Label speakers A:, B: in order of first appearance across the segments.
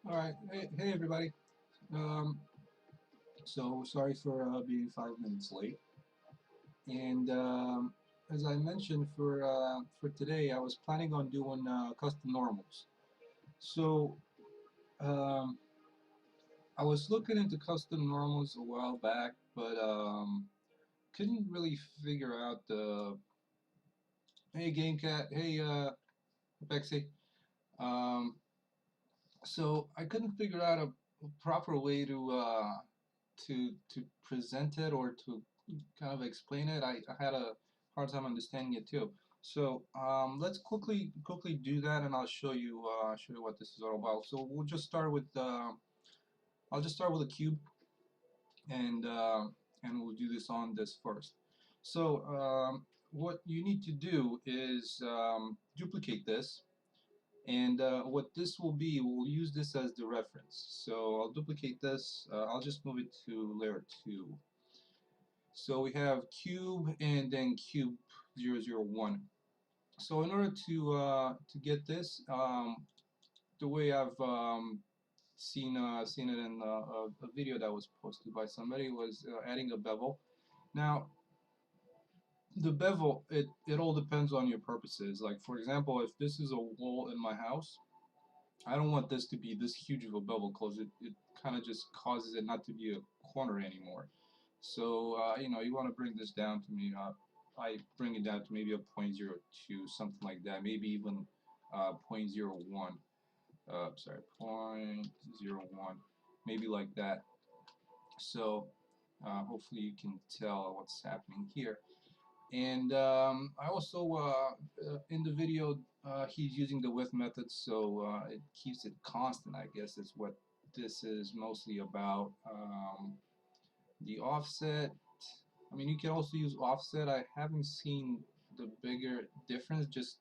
A: All right. Hey everybody. Um, so sorry for being 5 minutes late. And as I mentioned for today, I was planning on doing custom normals. So um, I was looking into custom normals a while back, but couldn't really figure out the. Hey GameCat. Hey Bexy. Um, so I couldn't figure out a proper way to present it or to kind of explain it. I had a hard time understanding it too. So let's quickly do that, and I'll show you what this is all about. So we'll just start with I'll just start with a cube, and we'll do this on this first. So what you need to do is duplicate this. And what this will be, we'll use this as the reference. So I'll duplicate this. I'll just move it to layer 2. So we have cube and then cube 001. So in order to get this, the way I've seen it in a video that was posted by somebody was adding a bevel. Now the bevel, it all depends on your purposes. Like for example, if this is a wall in my house, I don't want this to be this huge of a bevel because it kind of just causes it not to be a corner anymore. So you know, you want to bring this down to me. I bring it down to maybe a 0.02, something like that. Maybe even 0.01. Sorry, 0.01. Maybe like that. So hopefully you can tell what's happening here. And I also, in the video, he's using the width method, so it keeps it constant, I guess is what this is mostly about. The offset, I mean, you can also use offset. I haven't seen the bigger difference, just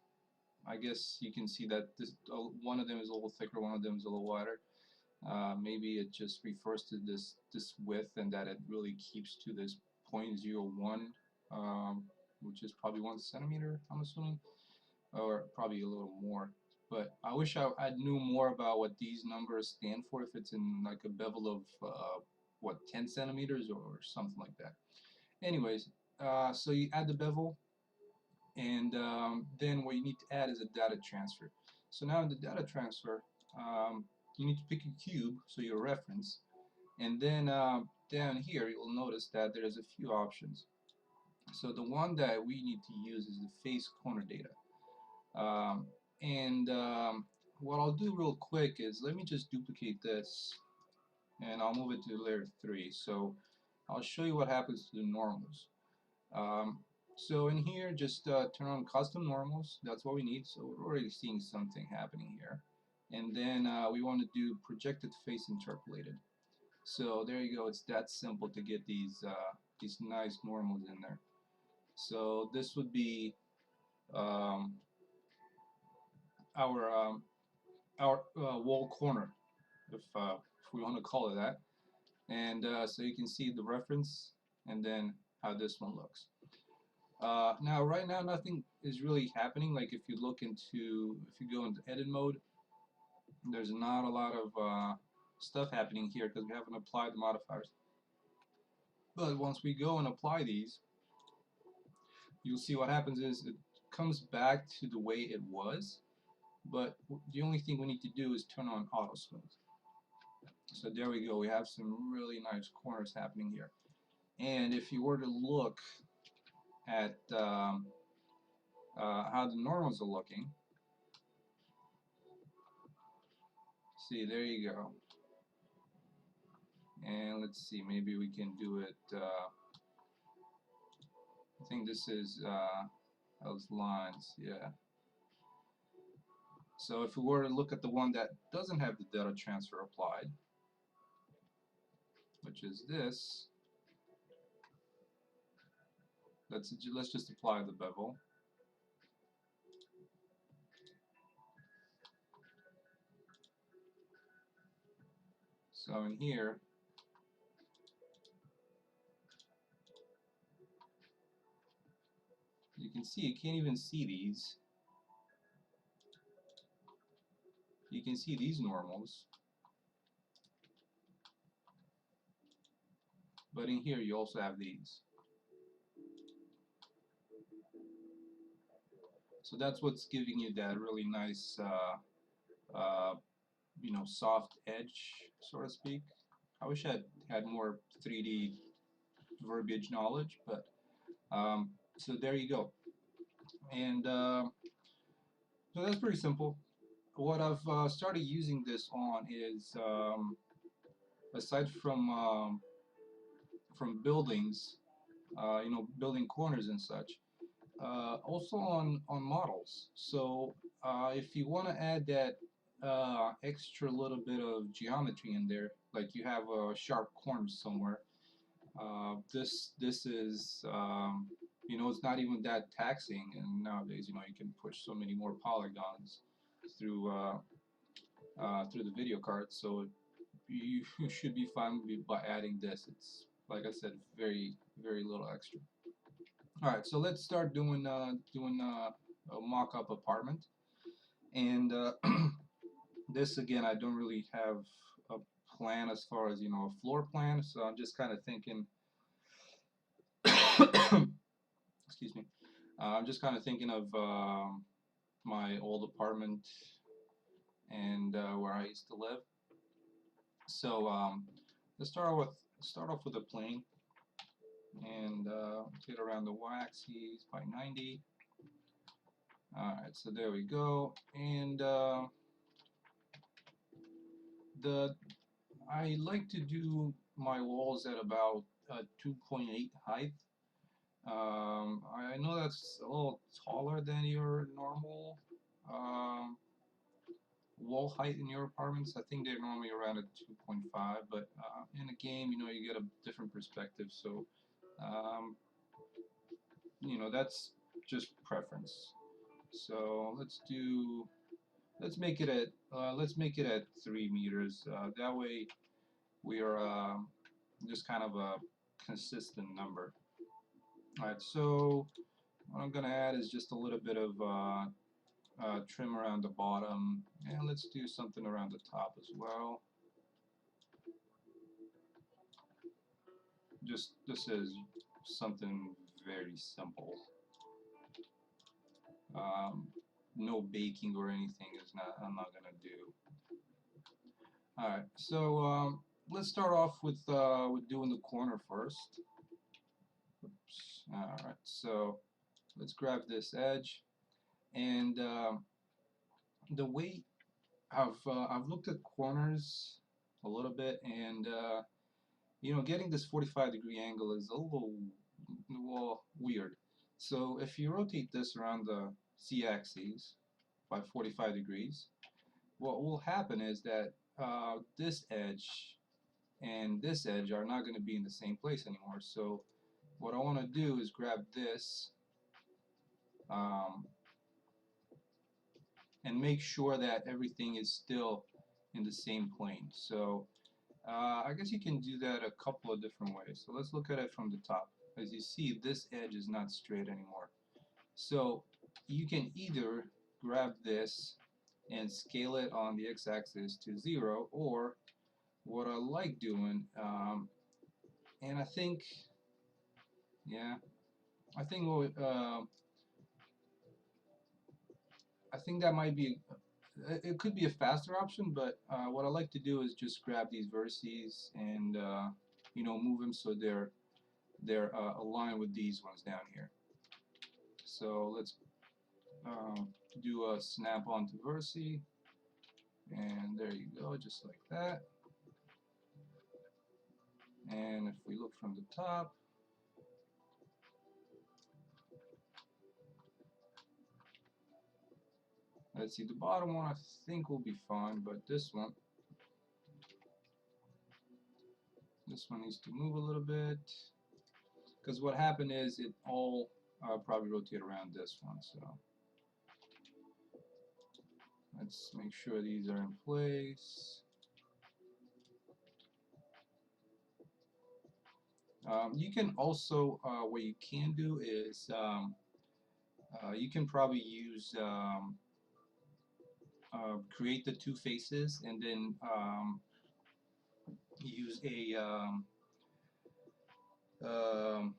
A: I guess you can see that this one of them is a little thicker, one of them is a little wider. Maybe it just refers to this width and that it really keeps to this 0.01, which is probably 1 centimeter, I'm assuming, or probably a little more. But I wish I knew more about what these numbers stand for, if it's in like a bevel of what, 10 centimeters or something like that. Anyways, so you add the bevel, and then what you need to add is a data transfer. So now in the data transfer, you need to pick a cube, so your reference, and then down here you'll notice that there's a few options. So the one that we need to use is the face corner data. Um, and what I'll do real quick is let me just duplicate this, and I'll move it to layer 3. So I'll show you what happens to the normals. Um, so in here, just turn on custom normals. That's what we need. So we're already seeing something happening here. And then we want to do projected face interpolated. So there you go. It's that simple to get these nice normals in there. So this would be um, our wall corner, if we want to call it that. And so you can see the reference and then how this one looks. Now, right now, nothing is really happening. Like if you if you go into edit mode, there's not a lot of stuff happening here because we haven't applied the modifiers. But once we go and apply these, you'll see what happens is it comes back to the way it was. But the only thing we need to do is turn on auto smooth. So there we go. We have some really nice corners happening here. And if you were to look at how the normals are looking, see, there you go. And let's see, maybe we can do it. I think this is those lines, yeah. So if we were to look at the one that doesn't have the data transfer applied, which is this, let's just apply the bevel. So in here, you can see, you can't even see these. You can see these normals, but in here you also have these. So that's what's giving you that really nice you know, soft edge, so to speak. I wish I had more 3D verbiage knowledge, but so there you go. And so that's pretty simple. What I've started using this on is aside from buildings, you know, building corners and such, also on models. So if you want to add that extra little bit of geometry in there, like you have a sharp corner somewhere, this is you know, it's not even that taxing, and nowadays, you know, you can push so many more polygons through through the video card, so you should be fine by adding this. It's, like I said, very little extra. All right, so let's start doing a mock-up apartment, and this again, I don't really have a plan as far as, you know, a floor plan, so I'm just kind of thinking. Excuse me. I'm just kind of thinking of my old apartment and where I used to live. So let's start off with a plane and get around the y-axis by 90. Alright, so there we go. And I like to do my walls at about 2.8 height. I know that's a little taller than your normal um, wall height in your apartments. I think they're normally around at 2.5, but in a game, you know, you get a different perspective. So, you know, that's just preference. So let's make it at 3 meters. That way, we are just kind of a consistent number. All right. So what I'm gonna add is just a little bit of trim around the bottom, and let's do something around the top as well. Just this is something very simple. Um, no baking or anything is not. I'm not gonna do. All right, so let's start off with doing the corner first. Oops. All right, so let's grab this edge, and the way I've looked at corners a little bit, and you know, getting this 45-degree angle is a little, well, weird. So if you rotate this around the z-axis by 45 degrees, what will happen is that this edge and this edge are not going to be in the same place anymore. So what I want to do is grab this um, and make sure that everything is still in the same plane. So I guess you can do that a couple of different ways. So let's look at it from the top. As you see, this edge is not straight anymore. So you can either grab this and scale it on the x-axis to 0, or what I like doing, and yeah, I think I think that might be, it could be a faster option, but what I like to do is just grab these vertices and you know, move them so they're aligned with these ones down here. So let's do a snap onto vertice, and there you go, just like that. And if we look from the top, let's see, the bottom one I think will be fine, but this one needs to move a little bit, because what happened is it all probably rotate around this one. So let's make sure these are in place. You can also, what you can do is you can probably use create the two faces, and then use a um,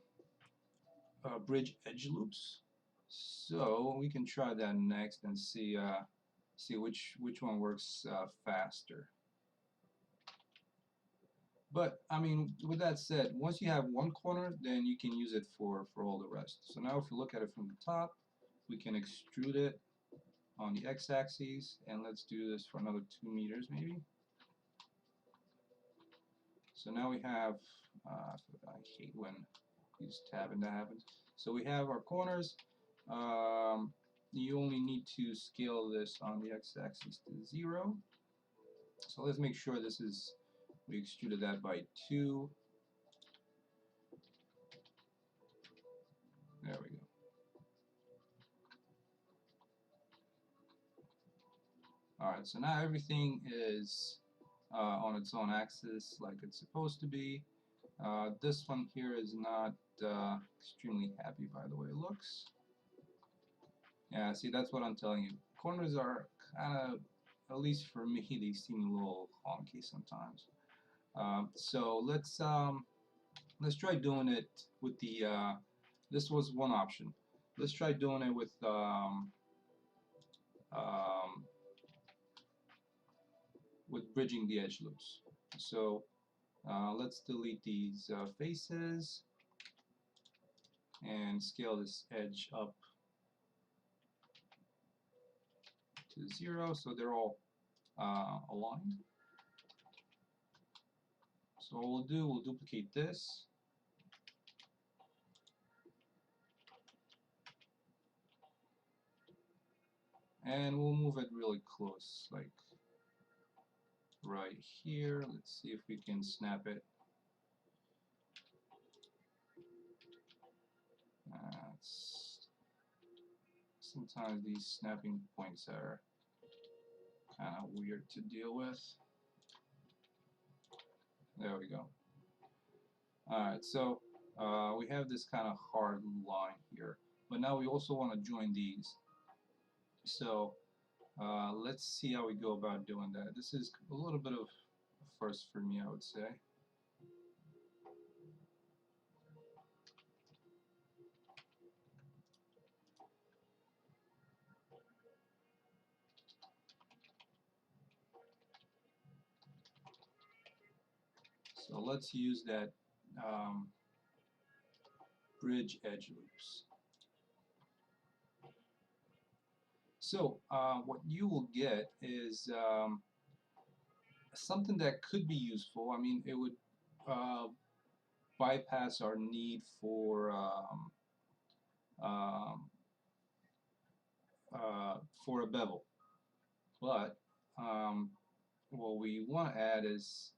A: bridge edge loops. So we can try that next and see which one works faster. But I mean, with that said, once you have one corner, then you can use it for all the rest. So now if you look at it from the top, we can extrude it on the x-axis, and let's do this for another 2 meters maybe. So now we have, I hate when use tab and that happens. So we have our corners. You only need to scale this on the x-axis to 0. So let's make sure this is, we extruded that by 2. There we go. Alright, so now everything is on its own axis like it's supposed to be. This one here is not extremely happy by the way it looks. Yeah, see, that's what I'm telling you. Corners are kind of, at least for me, they seem a little honky sometimes. So let's try doing it with the. This was one option. Let's try doing it um, with bridging the edge loops. So let's delete these faces and scale this edge up to 0 so they're all aligned. So what we'll do, we'll duplicate this. And we'll move it really close, like right here. Let's see if we can snap it. Sometimes these snapping points are kind of weird to deal with. There we go. Alright, so we have this kind of hard line here, but now we also want to join these. So let's see how we go about doing that. This is a little bit of a first for me, I would say. So let's use that bridge edge loops. So what you will get is something that could be useful. I mean, it would bypass our need um, for a bevel. But what we want to add is,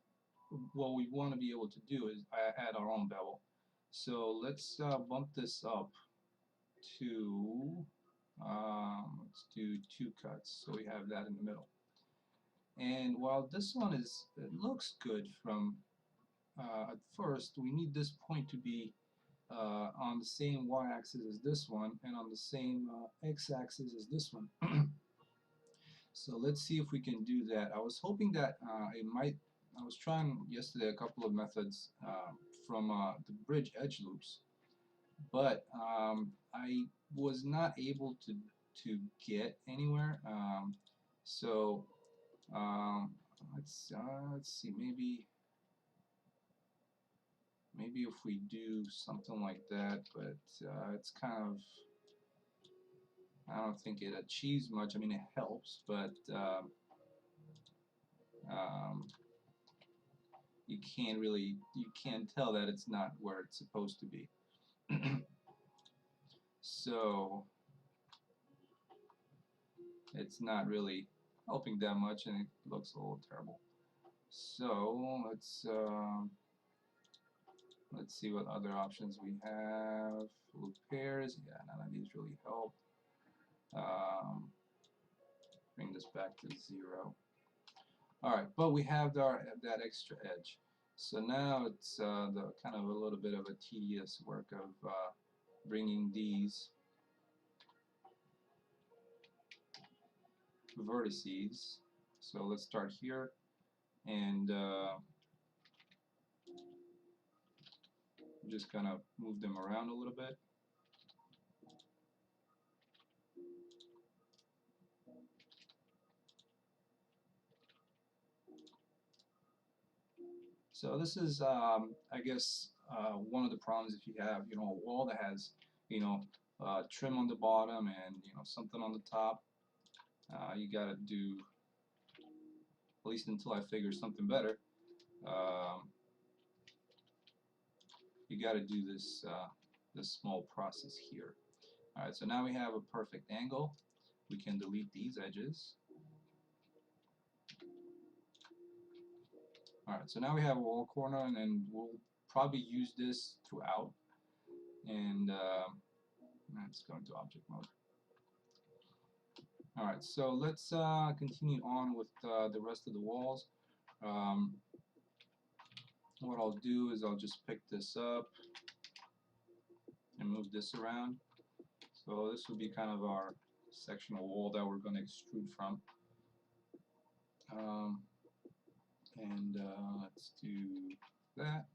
A: what we want to be able to do is add our own bevel. So let's bump this up to, let's do 2 cuts, so we have that in the middle. And while this one is, it looks good from at first, we need this point to be on the same y-axis as this one and on the same x-axis as this one. So let's see if we can do that. I was hoping that I was trying yesterday a couple of methods from the bridge edge loops, but I was not able to get anywhere. So let's see, maybe if we do something like that, but it's kind of, I don't think it achieves much. I mean, it helps, but um, you can't tell that it's not where it's supposed to be. So it's not really helping that much, and it looks a little terrible. So let's see what other options we have. Loop pairs, yeah, none of these really help. Bring this back to 0. Alright, but we have that extra edge. So now it's the kind of a little bit of a tedious work of bringing these vertices. So let's start here and Just kind of move them around a little bit. So this is, I guess, one of the problems if you have, a wall that has, trim on the bottom and, something on the top. You got to do, at least until I figure something better, you got to do this small process here. Alright, so now we have a perfect angle. We can delete these edges. Alright, so now we have a wall corner, and then we'll probably use this throughout. And let's go into object mode. Alright, so let's continue on with the rest of the walls. What I'll do is I'll just pick this up and move this around. So this will be kind of our sectional wall that we're going to extrude from. And let's do that.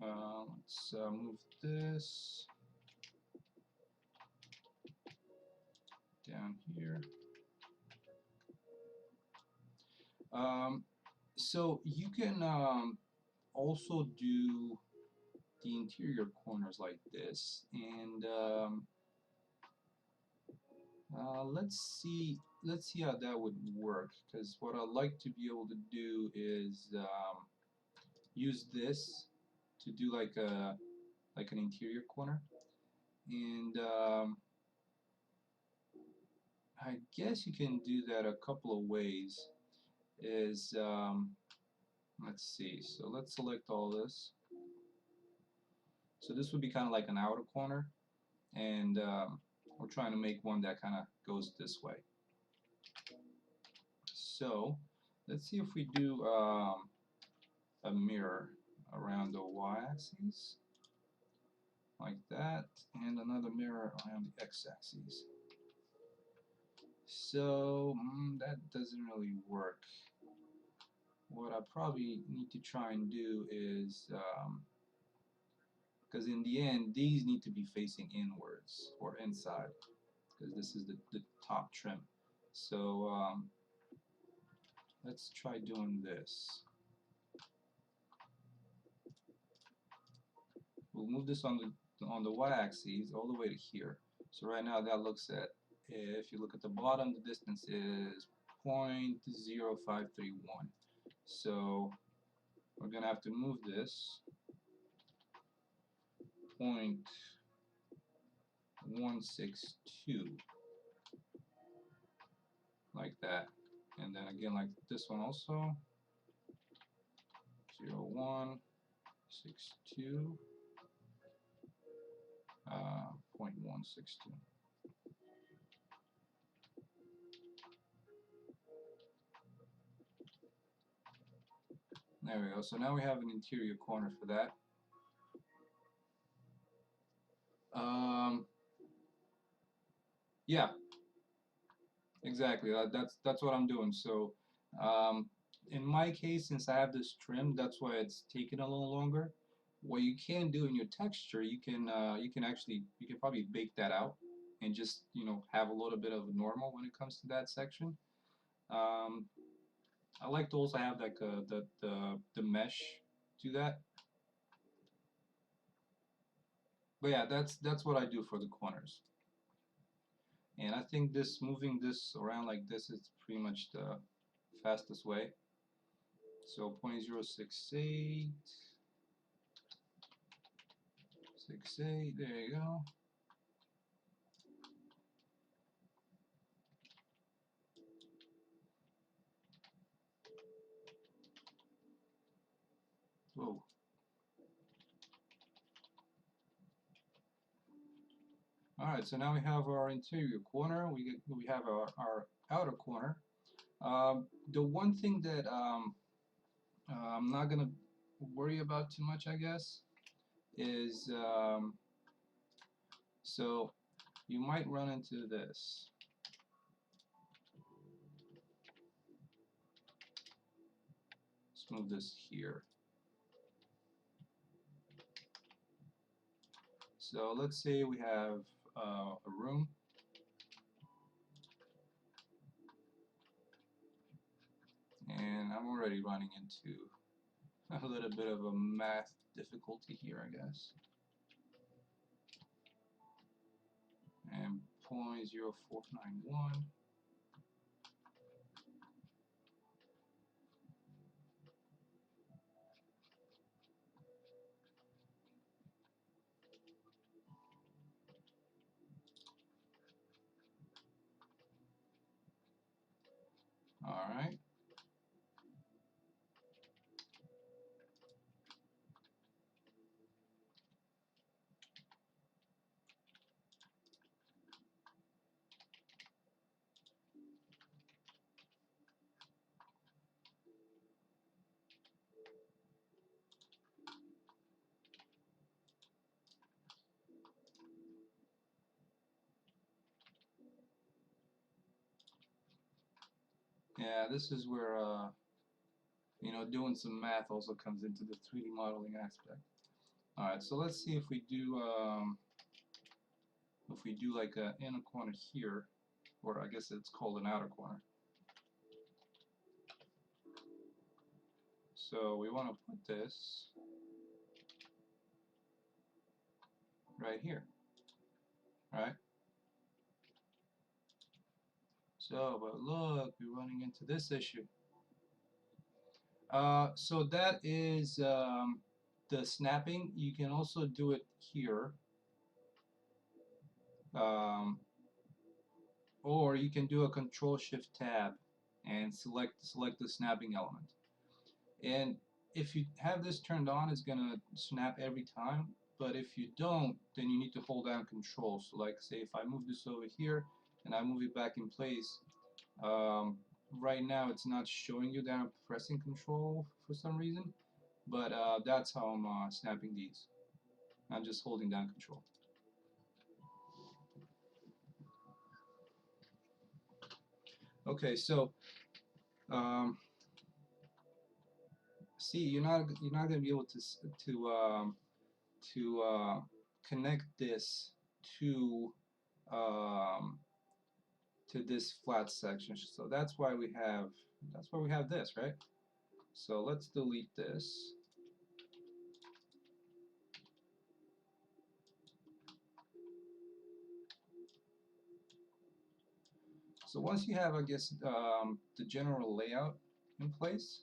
A: Let's move this down here. So you can also do the interior corners like this, and let's see how that would work, because what I'd like to be able to do is use this to do like an interior corner, and I guess you can do that a couple of ways. Is let's see, so let's select all this. So this would be kind of like an outer corner, and we're trying to make one that kind of goes this way. So let's see if we do a mirror around the y-axis like that, and another mirror around the x-axis. So that doesn't really work. What I probably need to try and do is, because in the end these need to be facing inwards or inside, because this is the top trim. So let's try doing this. We'll move this on the y-axis all the way to here. So right now that looks at, if you look at the bottom, the distance is 0.0531. So we're gonna have to move this 0.162 like that, and then again like this one also 0.162. 0.162. There we go. So now we have an interior corner for that. Yeah, exactly. That's what I'm doing. So in my case, since I have this trim, that's why it's taking a little longer. What you can do in your texture, you can probably bake that out and just have a little bit of a normal when it comes to that section. I like to also have like the mesh do that. But yeah, that's what I do for the corners. And I think moving this around like this is pretty much the fastest way. So 0.068, 68, there you go. Whoa. Alright, so now we have our interior corner, we have our outer corner. The one thing that I'm not going to worry about too much, I guess, is so you might run into this. Let's move this here. So let's say we have a room, and I'm already running into a little bit of a math difficulty here, I guess. And 0.0491. All right. Yeah, this is where you know, doing some math also comes into the 3D modeling aspect. All right, so let's see if we do like an inner corner here, or I guess it's called an outer corner. So we want to put this right here, right? So, but look, we're running into this issue. So that is the snapping. You can also do it here, um, or you can do a Control-Shift-Tab and select the snapping element. And if you have this turned on, it's gonna snap every time. But if you don't, then you need to hold down Control. So like say if I move this over here and I move it back in place, right now it's not showing you that I'm pressing Control for some reason. But that's how I'm snapping these. I'm just holding down Control. Okay, so see, you're not gonna be able to connect this to um, this flat section. So that's why we have this, right? So let's delete this. So once you have, I guess, the general layout in place,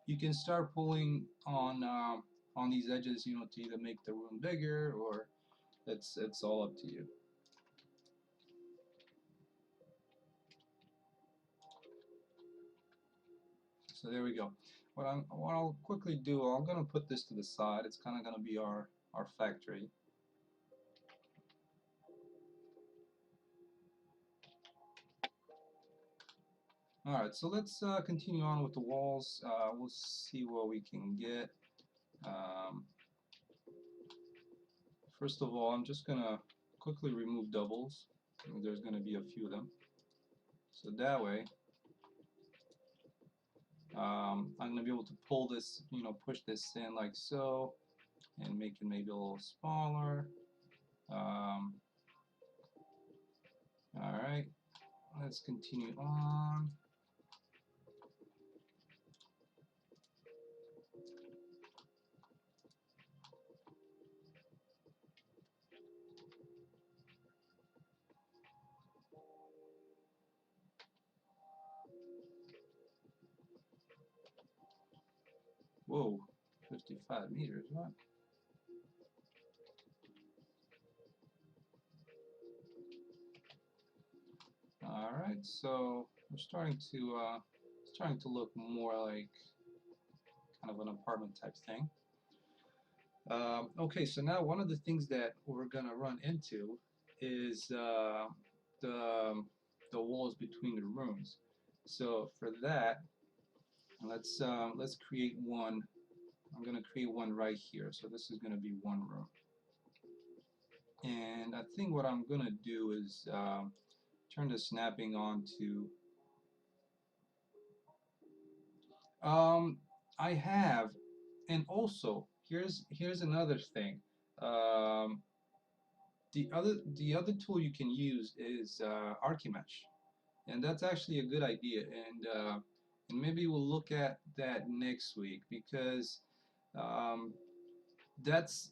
A: you can start pulling on these edges, you know, to either make the room bigger, or it's all up to you. So there we go. What I'll quickly do, I'm going to put this to the side. It's kind of going to be our factory. Alright, so let's continue on with the walls. We'll see what we can get. First of all, I'm just going to quickly remove doubles. There's going to be a few of them. So that way, I'm going to be able to pull this, you know, push this in like so, and make it maybe a little smaller. Alright, let's continue on. Whoa, 55 meters, what? Alright, so we're starting to look more like kind of an apartment type thing. Okay, so now one of the things that we're gonna run into is the walls between the rooms. So for that, let's create one I'm going to create one right here. So this is going to be one room. And I think what I'm going to do is turn the snapping on to I have, and also here's another thing. Um, the other tool you can use is Archimesh, and that's actually a good idea. And maybe we'll look at that next week because um, that's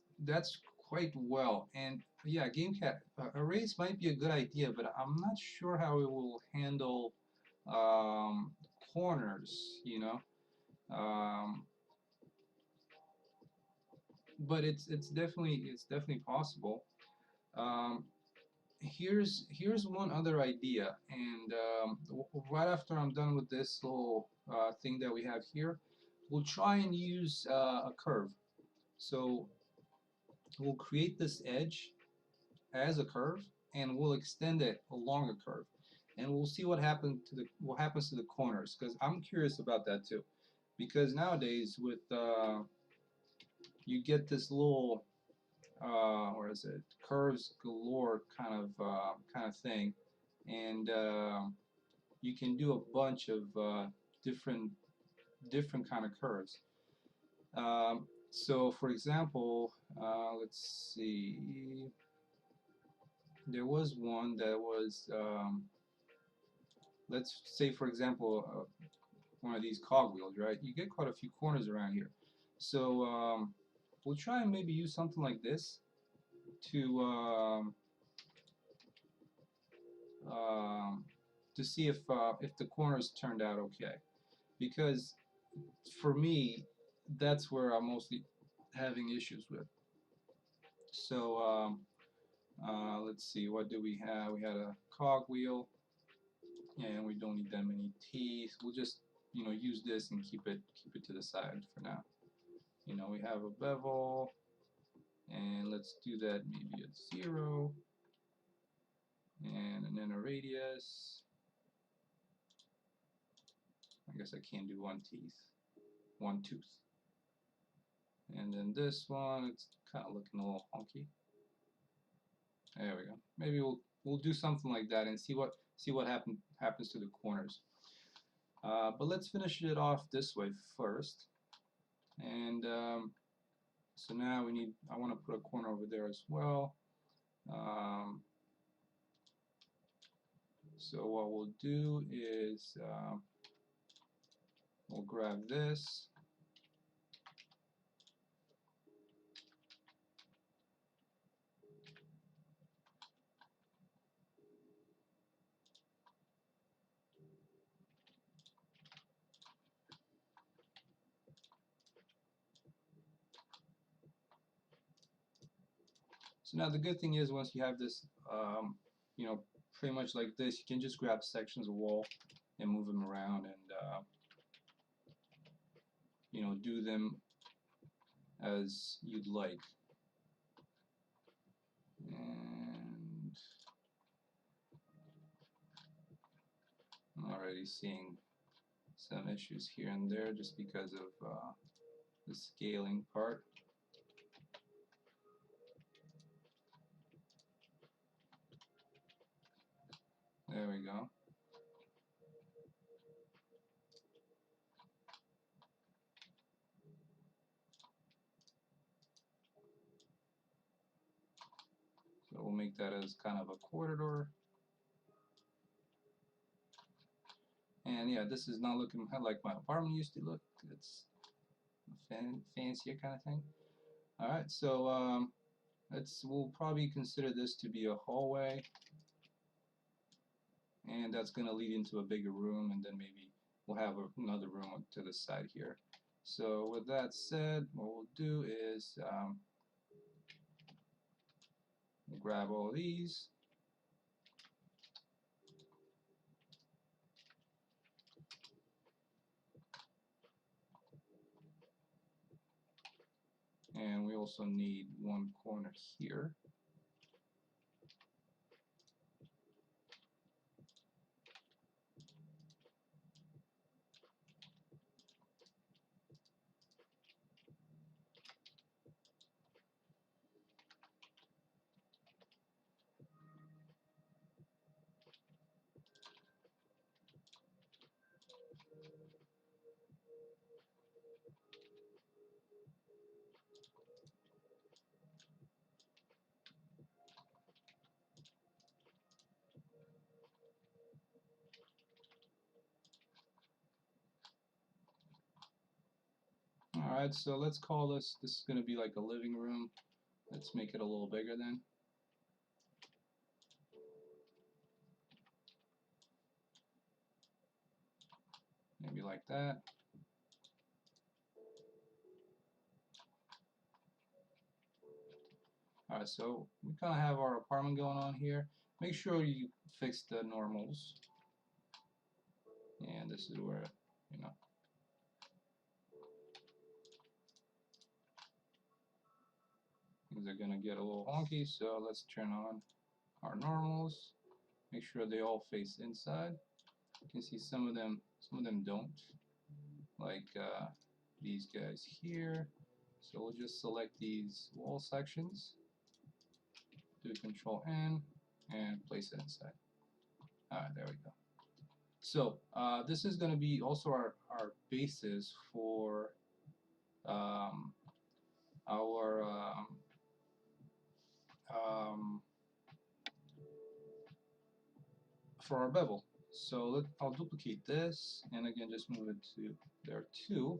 A: quite well. And yeah, GameCat arrays might be a good idea, but I'm not sure how it will handle um, corners, you know. Um, but it's definitely possible. Um, here's one other idea, and right after I'm done with this little thing that we have here, we'll try and use a curve. So we'll create this edge as a curve, and we'll extend it along a curve, and we'll see what happens to the corners, because I'm curious about that too. Because nowadays with you get this little or is it curves galore kind of thing, and you can do a bunch of different kind of curves. So for example, let's see, there was one that was let's say for example one of these cogwheels, right? You get quite a few corners around here, so we'll try and maybe use something like this to um, to see if the corners turned out okay, because for me that's where I'm mostly having issues with. So let's see, what do we have? We had a cogwheel, and we don't need that many teeth. We'll just use this and keep it to the side for now. We have a bevel, and let's do that maybe at 0, and then a radius. I guess I can't do one tooth. And then this one, it's kind of looking a little honky. There we go. Maybe we'll do something like that and see what happens to the corners. But let's finish it off this way first. And so now I want to put a corner over there as well. So what we'll do is we'll grab this. So now the good thing is, once you have this, pretty much like this, you can just grab sections of wall and move them around, and do them as you'd like. And I'm already seeing some issues here and there just because of the scaling part. There we go. So we'll make that as kind of a corridor. And yeah, this is not looking like my apartment used to look. It's a fancier kind of thing. Alright, so we'll probably consider this to be a hallway, and that's going to lead into a bigger room, and then maybe we'll have another room to the side here. So with that said, what we'll do is we'll grab all of these, and we also need one corner here. Alright, so let's call this is going to be like a living room. Let's make it a little bigger then. Maybe like that. Alright, so we kind of have our apartment going on here. Make sure you fix the normals. And this is where, you know, things are going to get a little wonky. So let's turn on our normals. Make sure they all face inside. You can see some of them don't. Like these guys here. So we'll just select these wall sections, do Control N, and place it inside. Alright, there we go. So this is going to be also our basis for our bevel. So I'll duplicate this, and again just move it to layer 2.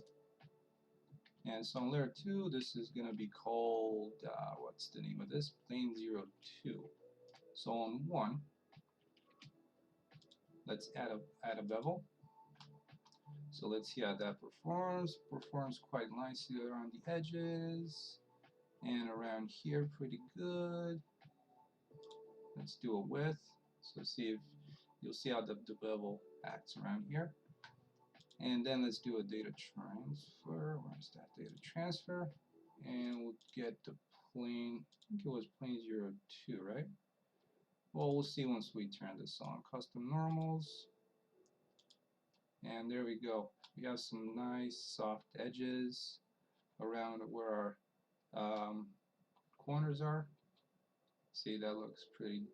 A: And so on layer 2, this is going to be called, what's the name of this? Plane 02. So on 1, let's add a bevel. So let's see how that performs. Performs quite nicely around the edges and around here, pretty good. Let's do a width. So see if you'll see how the bevel acts around here. And then let's do a data transfer. Where's that data transfer? And we'll get the plane. I think it was plane 02, right? Well, we'll see once we turn this on. Custom normals. And there we go. We have some nice soft edges around where our corners are. See, that looks pretty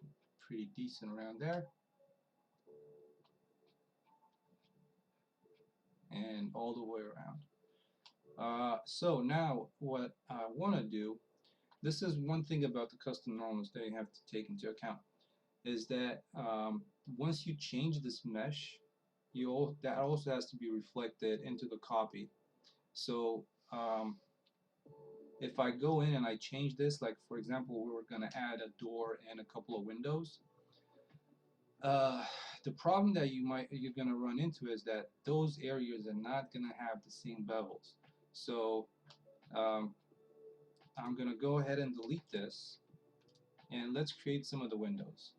A: decent around there. And all the way around. So now what I want to do, this is one thing about the custom normals that you have to take into account, is that once you change this mesh, that also has to be reflected into the copy. So if I go in and I change this, like for example, we were going to add a door and a couple of windows. The problem that you're going to run into is that those areas are not going to have the same bevels. So I'm going to go ahead and delete this, and let's create some of the windows.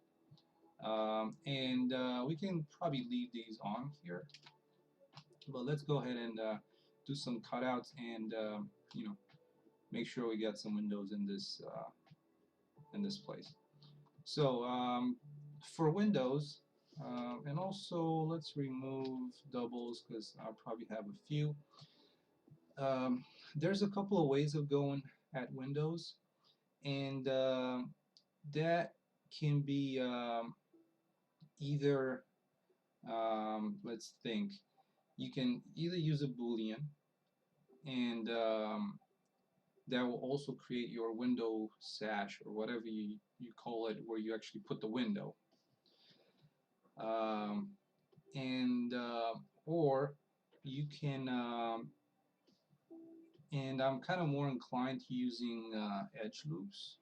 A: We can probably leave these on here, but let's go ahead and do some cutouts and you know, make sure we get some windows in this place. So for windows, and also let's remove doubles because I'll probably have a few. There's a couple of ways of going at windows, and that can be either, let's think, you can either use a Boolean, and that will also create your window sash or whatever you call it, where you actually put the window. Or you can, and I'm kind of more inclined to using edge loops,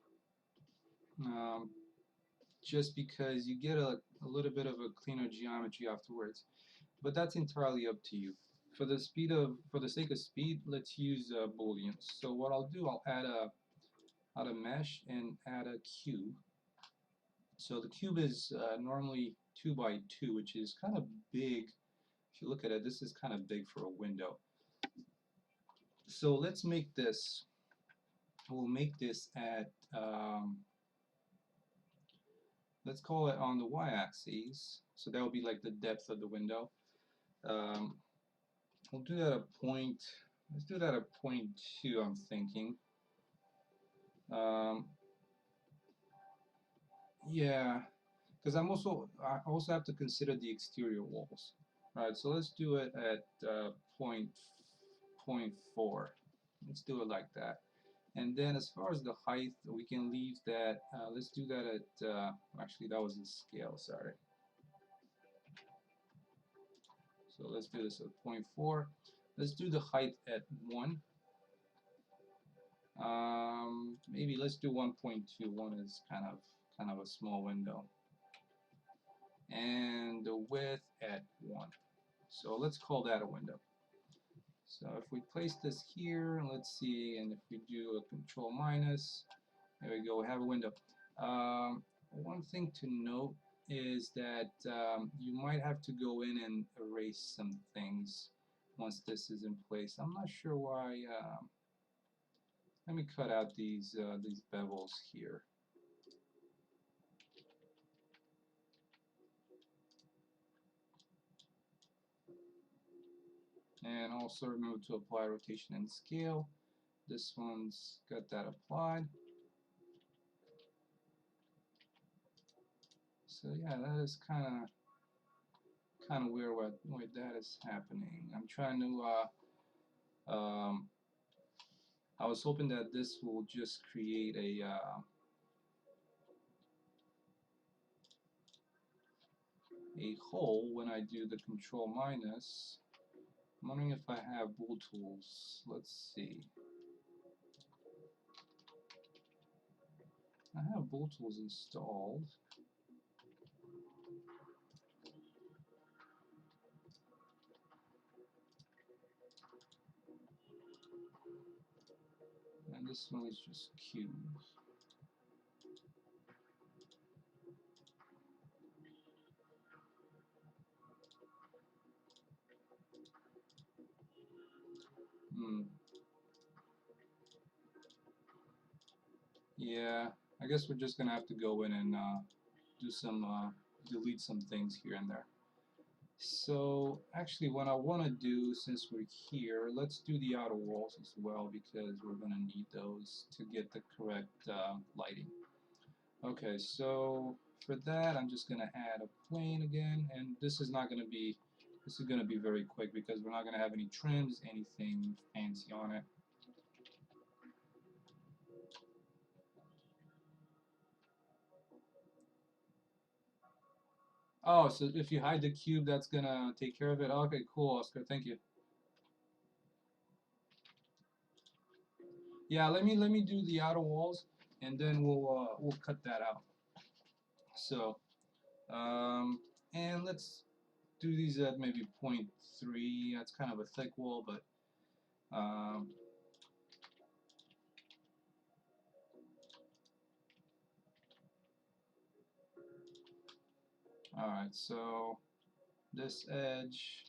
A: just because you get a little bit of a cleaner geometry afterwards. But that's entirely up to you. For the sake of speed, let's use booleans. So what I'll do, I'll add a mesh and add a cube. So the cube is normally 2 by 2, which is kind of big. If you look at it, this is kind of big for a window. So let's make this. We'll make this at, let's call it on the y-axis. So that will be like the depth of the window. We'll do that at point. Let's do that at 0.2. I'm thinking. Yeah, because I also have to consider the exterior walls. Right. So let's do it at 0.4. Let's do it like that. And then as far as the height, we can leave that. Let's do that at. Actually, that was the scale. Sorry. So let's do this at 0.4. Let's do the height at 1. Maybe let's do 1.2. One is kind of a small window, and the width at 1. So let's call that a window. So if we place this here, let's see, and if we do a control minus, there we go, we have a window. One thing to note is that you might have to go in and erase some things once this is in place. I'm not sure why. Let me cut out these bevels here. And also remember to apply rotation and scale. This one's got that applied. So yeah, that is kind of weird why that is happening. I'm trying to I was hoping that this will just create a hole when I do the control minus. I'm wondering if I have bool tools. Let's see. I have bool tools installed. And this one is just cubes. Yeah, I guess we're just gonna have to go in and do some delete some things here and there. So actually what I want to do, since we're here, let's do the outer walls as well, because we're going to need those to get the correct lighting. Okay, so for that I'm just going to add a plane again, and this is going to be very quick because we're not going to have any trims, anything fancy on it. Oh, so if you hide the cube, that's going to take care of it? Okay, cool, Oscar, thank you. Yeah, let me do the outer walls, and then we'll cut that out. So, and let's do these at maybe 0.3. That's kind of a thick wall, but all right. So this edge.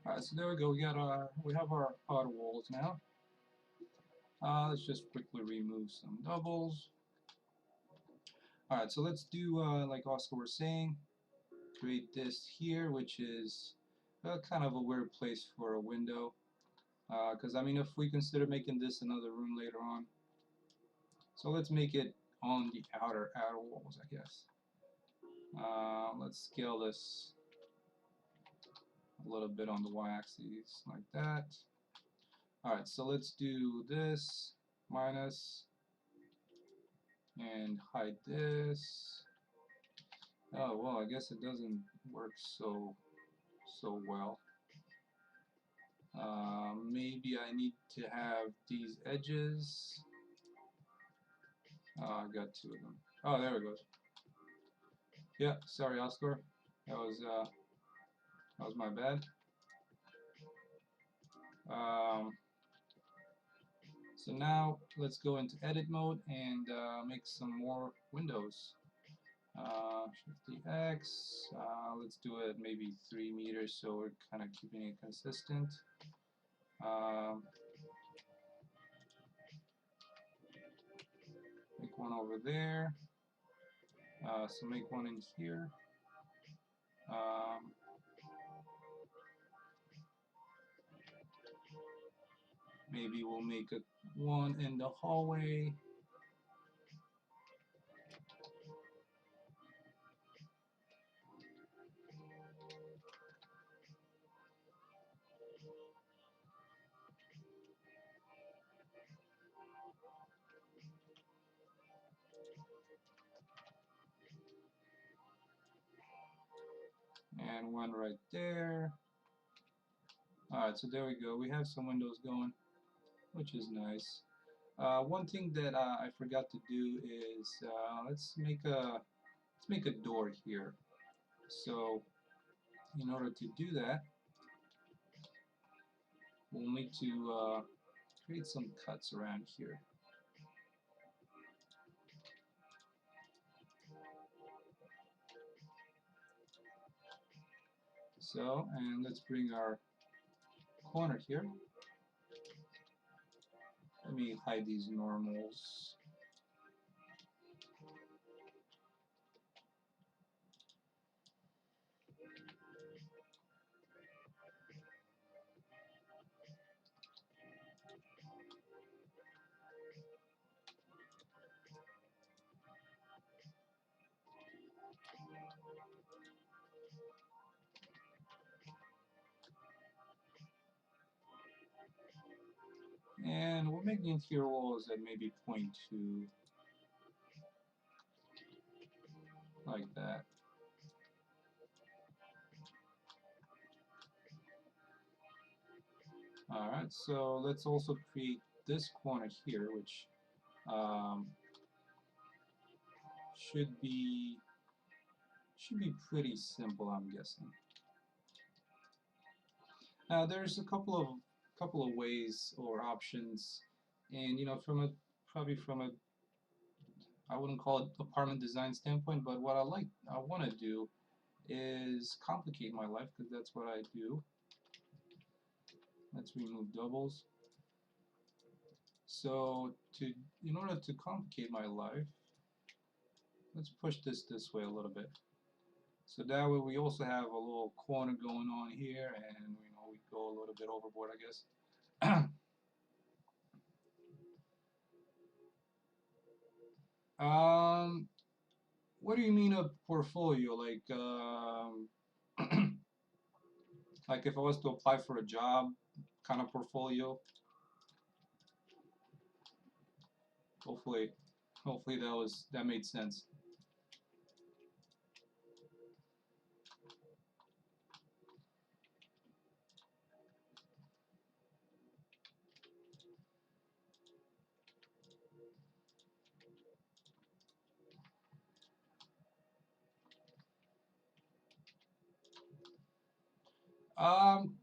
A: All right. So there we go. We have our outer walls now. Let's just quickly remove some doubles. All right. So let's do like Oscar was saying, create this here, which is kind of a weird place for a window. Because I mean, if we consider making this another room later on, so let's make it on the outer walls, I guess. Let's scale this a little bit on the y-axis like that. Alright, so let's do this minus and hide this. Oh well, I guess it doesn't work so well. Maybe I need to have these edges. Oh, I got two of them. Oh, there it goes. Yeah, sorry, Oscar. That was my bad. So now let's go into edit mode and make some more windows. Shift the X. Let's do it maybe 3 meters so we're kind of keeping it consistent. Make one over there. So make one in here. Maybe we'll make one in the hallway. And one right there. Alright, so there we go. We have some windows going, which is nice. One thing that I forgot to do is let's make a door here. So in order to do that, we'll need to create some cuts around here. So, and let's bring our corner here. Let me hide these normals. And we'll make the interior walls at maybe 0.2, like that. Alright, so let's also create this corner here, which should be pretty simple, I'm guessing. Now there's a couple of ways or options, and probably from a, I wouldn't call it apartment design standpoint, but what I want to do is complicate my life, because that's what I do. Let's remove doubles. So in order to complicate my life, let's push this way a little bit. So that way we also have a little corner going on here, and we go a little bit overboard, I guess. What do you mean a portfolio? Like, like if I was to apply for a job, kind of portfolio? Hopefully that made sense.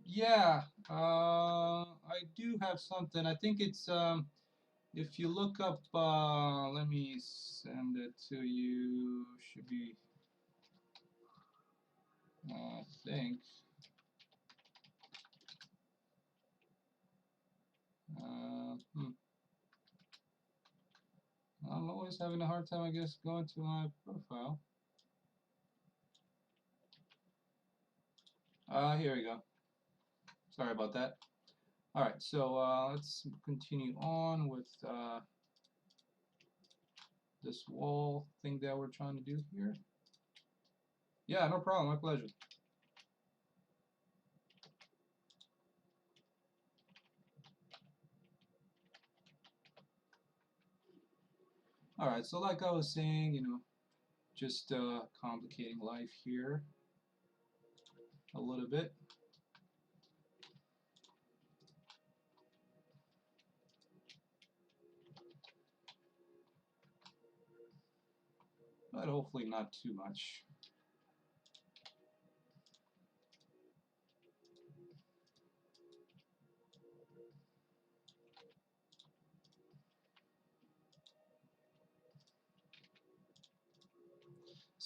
A: Yeah, I do have something. I think it's if you look up, let me send it to you. Should be, I think. I'm always having a hard time, I guess, going to my profile. Here we go. Sorry about that. Alright, so let's continue on with this wall thing that we're trying to do here. Yeah, no problem, my pleasure. Alright, so like I was saying, just complicating life here a little bit. But hopefully not too much.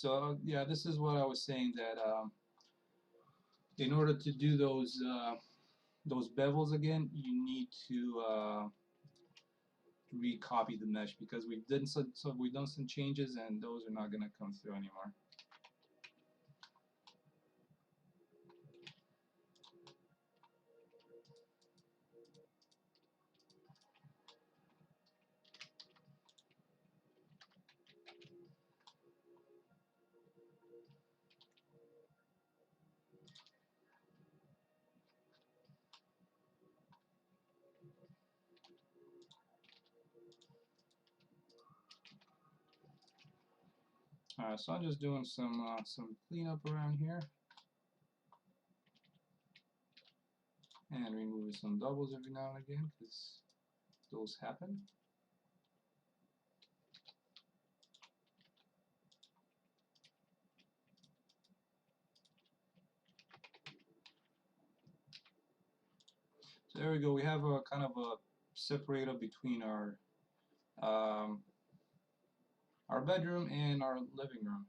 A: So yeah, this is what I was saying, that in order to do those bevels again, you need to recopy the mesh, because we've done some changes and those are not going to come through anymore. So I'm just doing some cleanup around here and removing some doubles every now and again, because those happen. So there we go. We have a kind of a separator between um, our bedroom and our living room.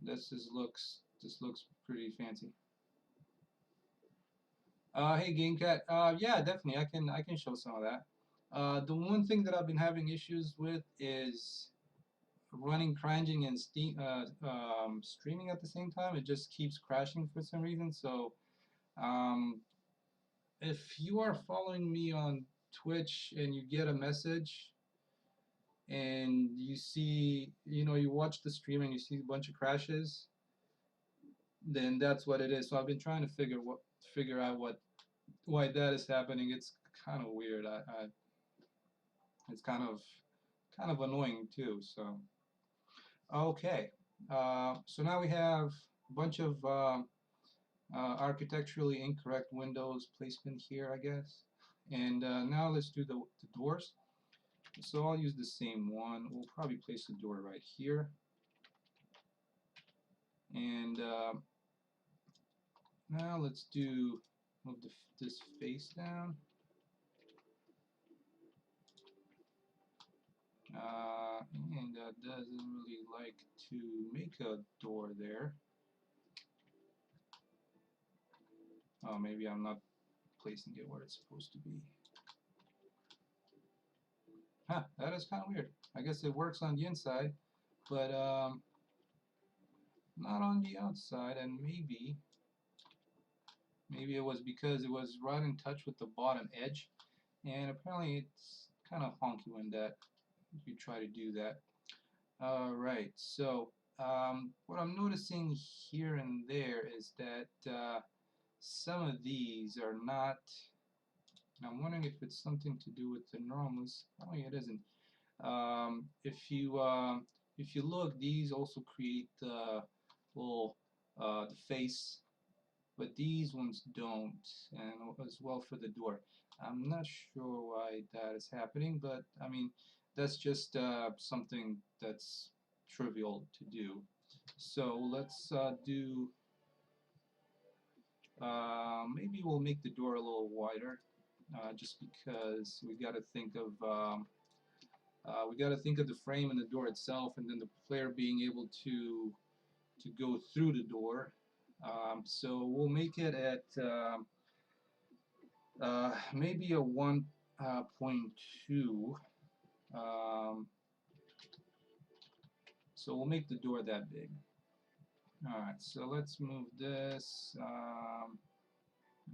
A: This looks pretty fancy. Hey GameCat. Yeah, definitely. I can show some of that. The one thing that I've been having issues with is running CryEngine and Steam, streaming at the same time. It just keeps crashing for some reason. So um, if you are following me on Twitch and you get a message and you see, you watch the stream and you see a bunch of crashes, then that's what it is. So I've been trying to figure out why that is happening. It's kind of weird. It's kind of annoying too. So okay, so now we have a bunch of architecturally incorrect windows placement here, I guess. And now let's do the doors. So I'll use the same one. We'll probably place the door right here. And now let's move this face down. And that doesn't really like to make a door there. Oh, maybe I'm not placing it where it's supposed to be. Huh, that is kind of weird. I guess it works on the inside, but not on the outside, and maybe it was because it was right in touch with the bottom edge, and apparently it's kind of honky when you try to do that. Alright, so what I'm noticing here and there is that some of these are not, and I'm wondering if it's something to do with the normals. Oh, it isn't. If you look, these also create the little the face, but these ones don't, and as well for the door. I'm not sure why that is happening, but I mean that's just something that's trivial to do. So let's do. Maybe we'll make the door a little wider, just because we got to think of the frame and the door itself, and then the player being able to go through the door. So we'll make it at maybe a 1.2. So we'll make the door that big. Alright, so let's move this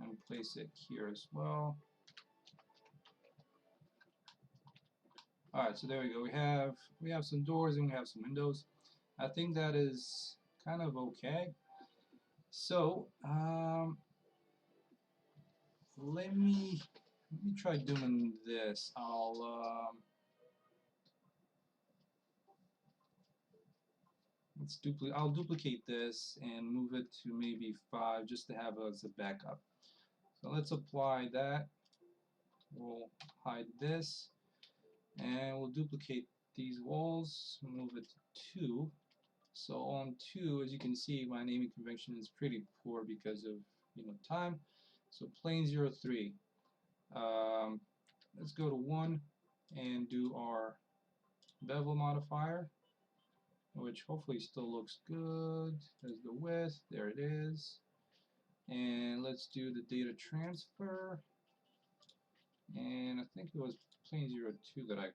A: and place it here as well. Alright, so there we go. We have some doors and we have some windows. I think that is kind of okay. So let me try doing this. I'll duplicate this and move it to maybe 5 just to have as a backup. So let's apply that. We'll hide this and we'll duplicate these walls, move it to 2. So on 2, as you can see, my naming convention is pretty poor because of time. So plane 03. Let's go to 1 and do our bevel modifier, which hopefully still looks good. There's the width, there it is. And let's do the data transfer. And I think it was plane 02 that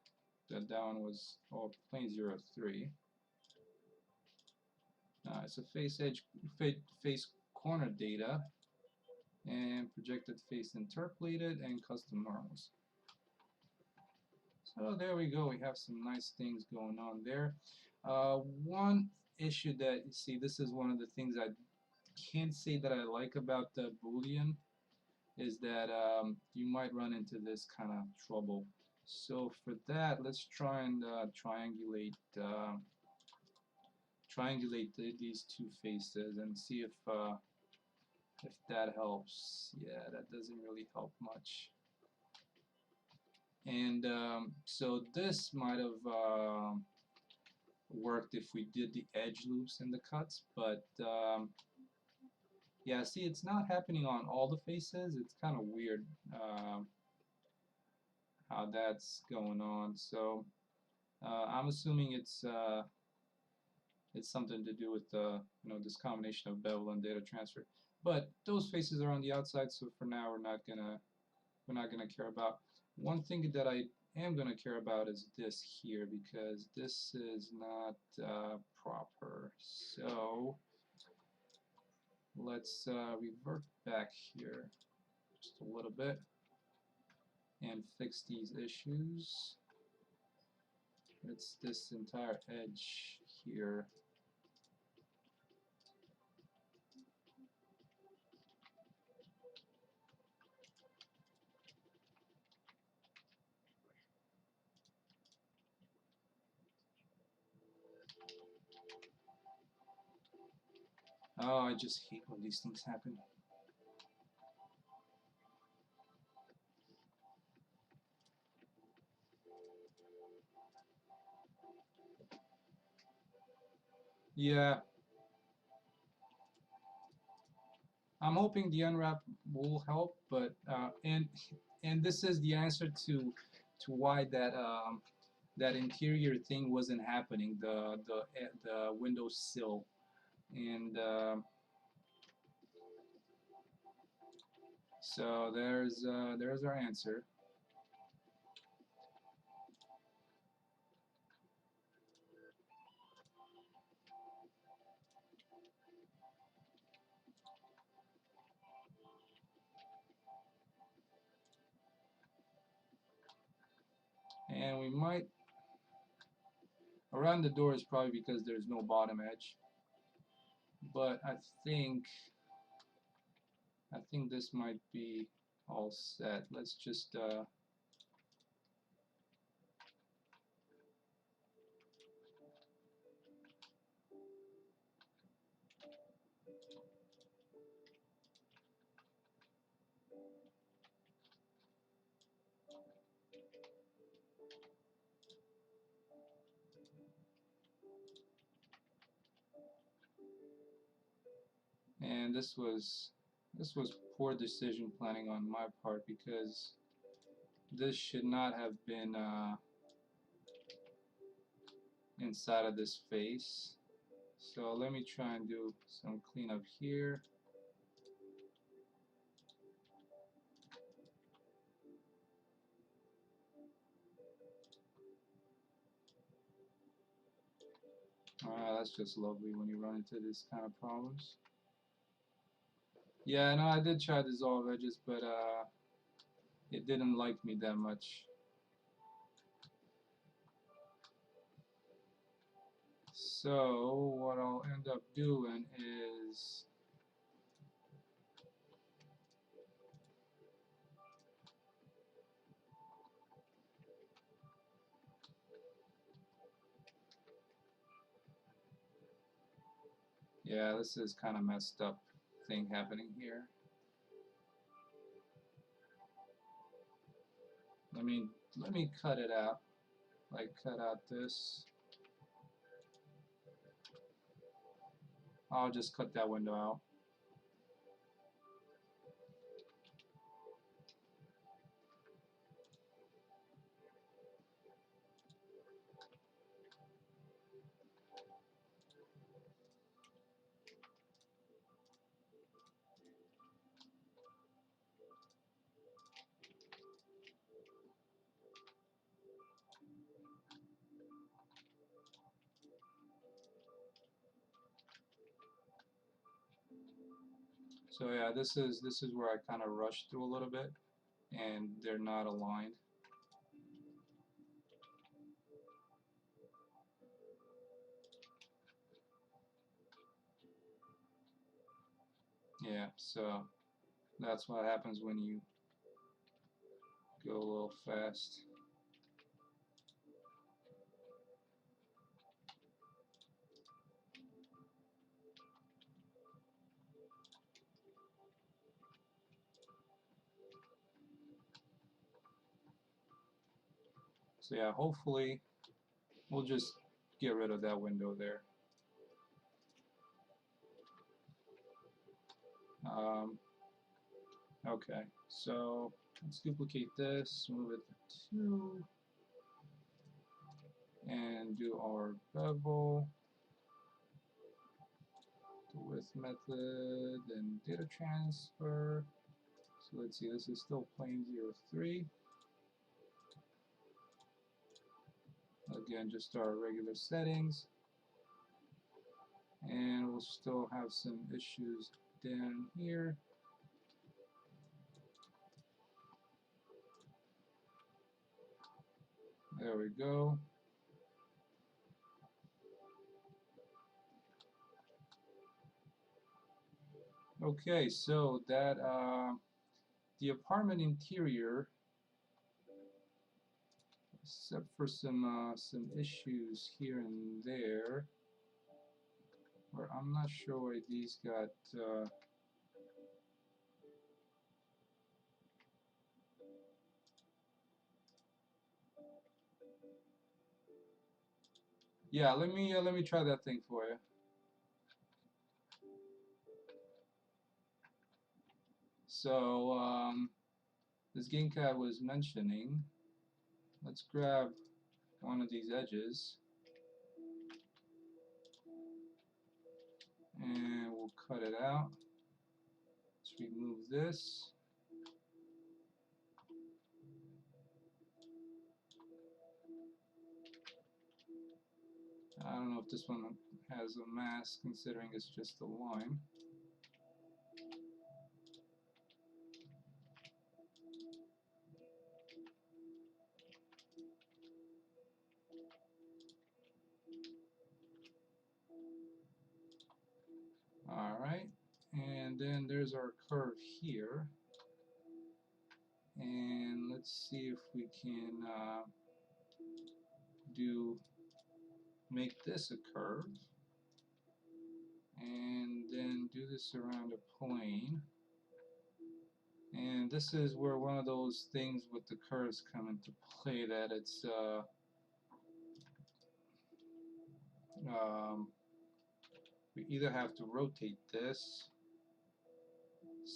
A: one was, oh, plane 03. It's a face corner data, and projected face interpolated, and custom normals. So there we go. We have some nice things going on there. One issue that you see, this is one of the things I can't say that I like about the Boolean, is that you might run into this kind of trouble. So for that, let's try and triangulate these two faces and see if that helps. Yeah, that doesn't really help much. And so this might have worked if we did the edge loops and the cuts, but yeah, see, it's not happening on all the faces. It's kind of weird how that's going on. So I'm assuming it's something to do with this combination of bevel and data transfer. But those faces are on the outside, so for now we're not gonna care about. One thing that I am gonna care about is this here, because this is not proper. So let's revert back here just a little bit and fix these issues. It's this entire edge here. Oh, I just hate when these things happen. Yeah, I'm hoping the unwrap will help, but and this is the answer to why that interior thing wasn't happening, the Windows sill, and so there's our answer. And we might, around the door is probably because there's no bottom edge, but I think this might be all set. Let's just and this was poor decision planning on my part, because this should not have been inside of this face. So let me try and do some cleanup here. That's just lovely when you run into this kind of problems. Yeah, no, I did try dissolve edges, but it didn't like me that much. So what I'll end up doing is yeah, this is kind of messed up thing happening here. Let me cut it out. Like cut out this. I'll just cut that window out. So yeah, this is where I kind of rushed through a little bit, and they're not aligned. Yeah, so that's what happens when you go a little fast. So yeah, hopefully we'll just get rid of that window there. Okay, so let's duplicate this, move it to 2, and do our bevel, the width method, and data transfer. So let's see, this is still plane 03. Again, just our regular settings, and we'll still have some issues down here. There we go. Okay, so that the apartment interior, except for some issues here and there, where I'm not sure why these got yeah, let me try that thing for you. So this GameCat was mentioning, let's grab one of these edges and we'll cut it out. Let's remove this. I don't know if this one has a mask considering it's just a line. Alright, and then there's our curve here. And let's see if we can make this a curve. And then do this around a plane. And this is where one of those things with the curves come into play, that it's we either have to rotate this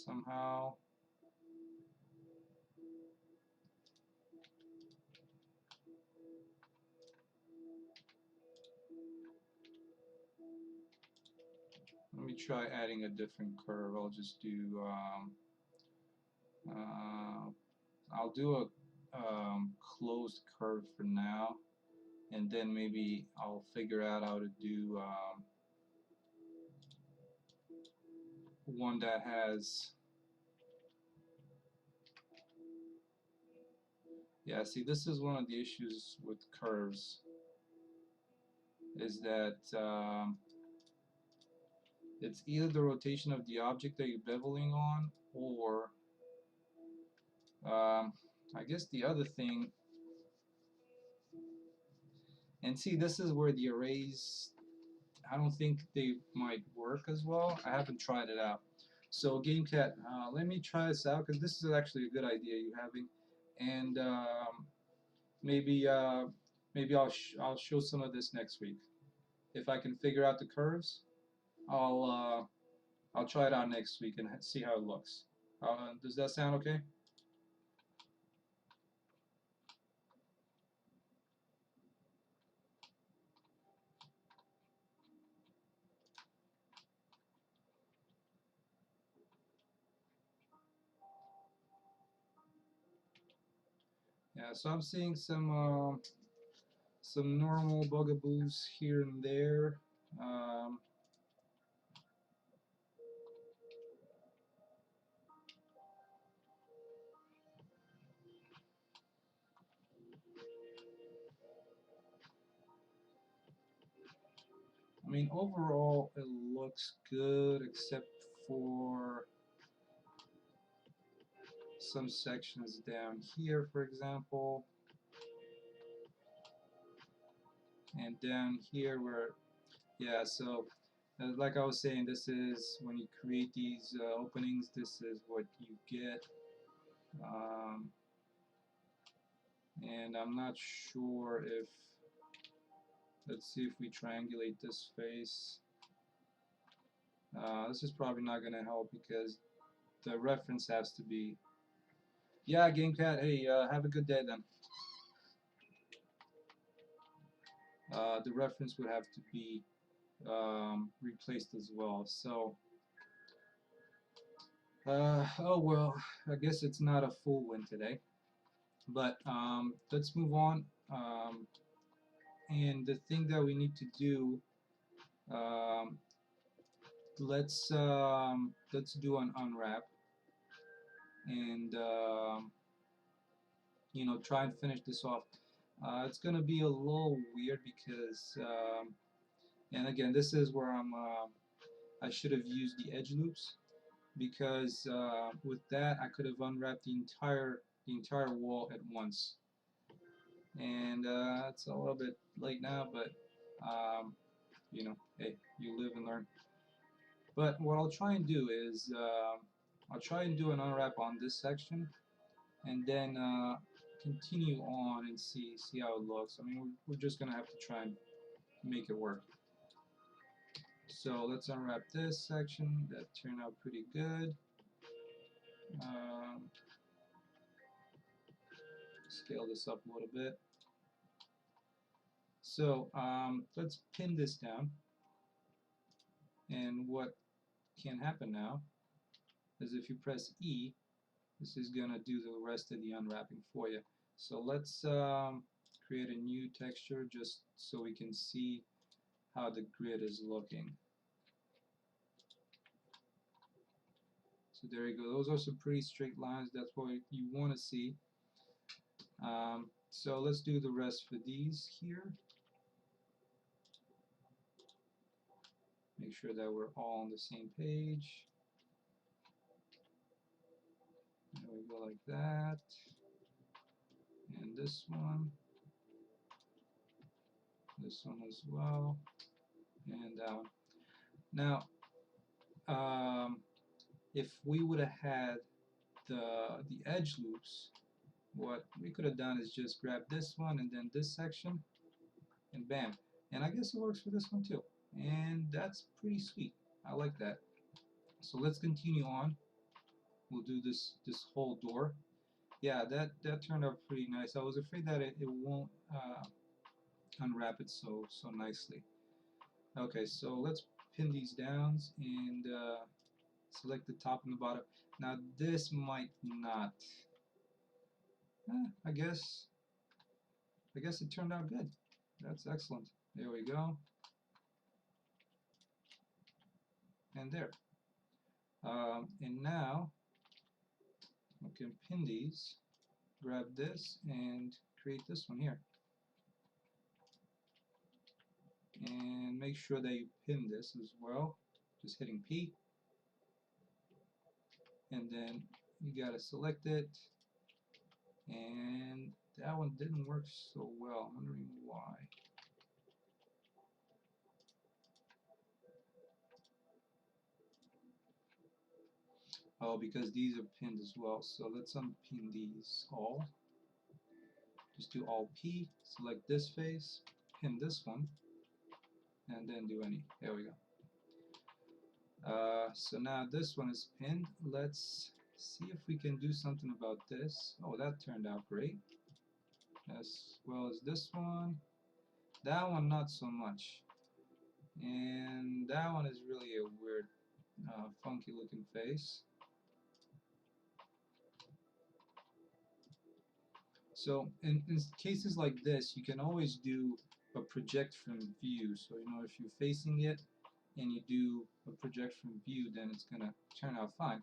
A: somehow, let me try adding a different curve. I'll just do I'll do a closed curve for now, and then maybe I'll figure out how to do one that has, yeah, see, this is one of the issues with curves, is that it's either the rotation of the object that you're beveling on, or I guess the other thing, and see, this is where the arrays, I don't think they might work as well. I haven't tried it out. So GameCat, let me try this out, because this is actually a good idea you're having, and maybe maybe I'll show some of this next week. If I can figure out the curves, I'll try it out next week and see how it looks. Does that sound okay? Yeah, so I'm seeing some normal bugaboos here and there. mean, overall it looks good except for some sections down here, for example, and down here where, yeah, so like I was saying, this is when you create these openings, this is what you get. Um, and I'm not sure if, let's see if we triangulate this face. This is probably not going to help because the reference has to be, yeah, GameCat, hey, have a good day then. The reference would have to be replaced as well. So, oh well, I guess it's not a full win today. But let's move on. And the thing that we need to do, um, let's do an unwrap and you know, try and finish this off. It's gonna be a little weird because and again, this is where I should have used the edge loops, because with that I could have unwrapped the entire wall at once. And it's a little bit late now, but you know, hey, you live and learn. But what I'll try and do is I'll try and do an unwrap on this section, and then continue on and see how it looks. I mean, we're just gonna have to try and make it work. So let's unwrap this section. That turned out pretty good. Um, Scale this up a little bit. So let's pin this down. And what can happen now is if you press E, this is going to do the rest of the unwrapping for you. So let's create a new texture just so we can see how the grid is looking. So there you go. Those are some pretty straight lines. That's what you want to see. So let's do the rest for these here. Make sure that we're all on the same page. There we go, like that. And this one as well, and that one. Now, if we would have had the edge loops, what we could have done is just grab this one and then this section, and bam. And I guess it works for this one too. And that's pretty sweet. I like that. So let's continue on. We'll do this whole door. Yeah, that turned out pretty nice. I was afraid that it won't unwrap it so nicely. Okay, so let's pin these down and select the top and the bottom. Now this might not. I guess it turned out good. That's excellent. There we go. And there. And now I can pin these, grab this, and create this one here. And make sure that you pin this as well. Just hitting P. And then you gotta select it. And that one didn't work so well. I'm wondering why. Oh, because these are pinned as well. So let's unpin these all. Just do Alt P, select this face, pin this one, and then do any. There we go. So now this one is pinned. Let's see if we can do something about this. Oh, that turned out great. As well as this one. That one not so much. And that one is really a weird, funky looking face. So in cases like this, you can always do a project from view. So you know, if you're facing it and you do a project from view, then it's gonna turn out fine.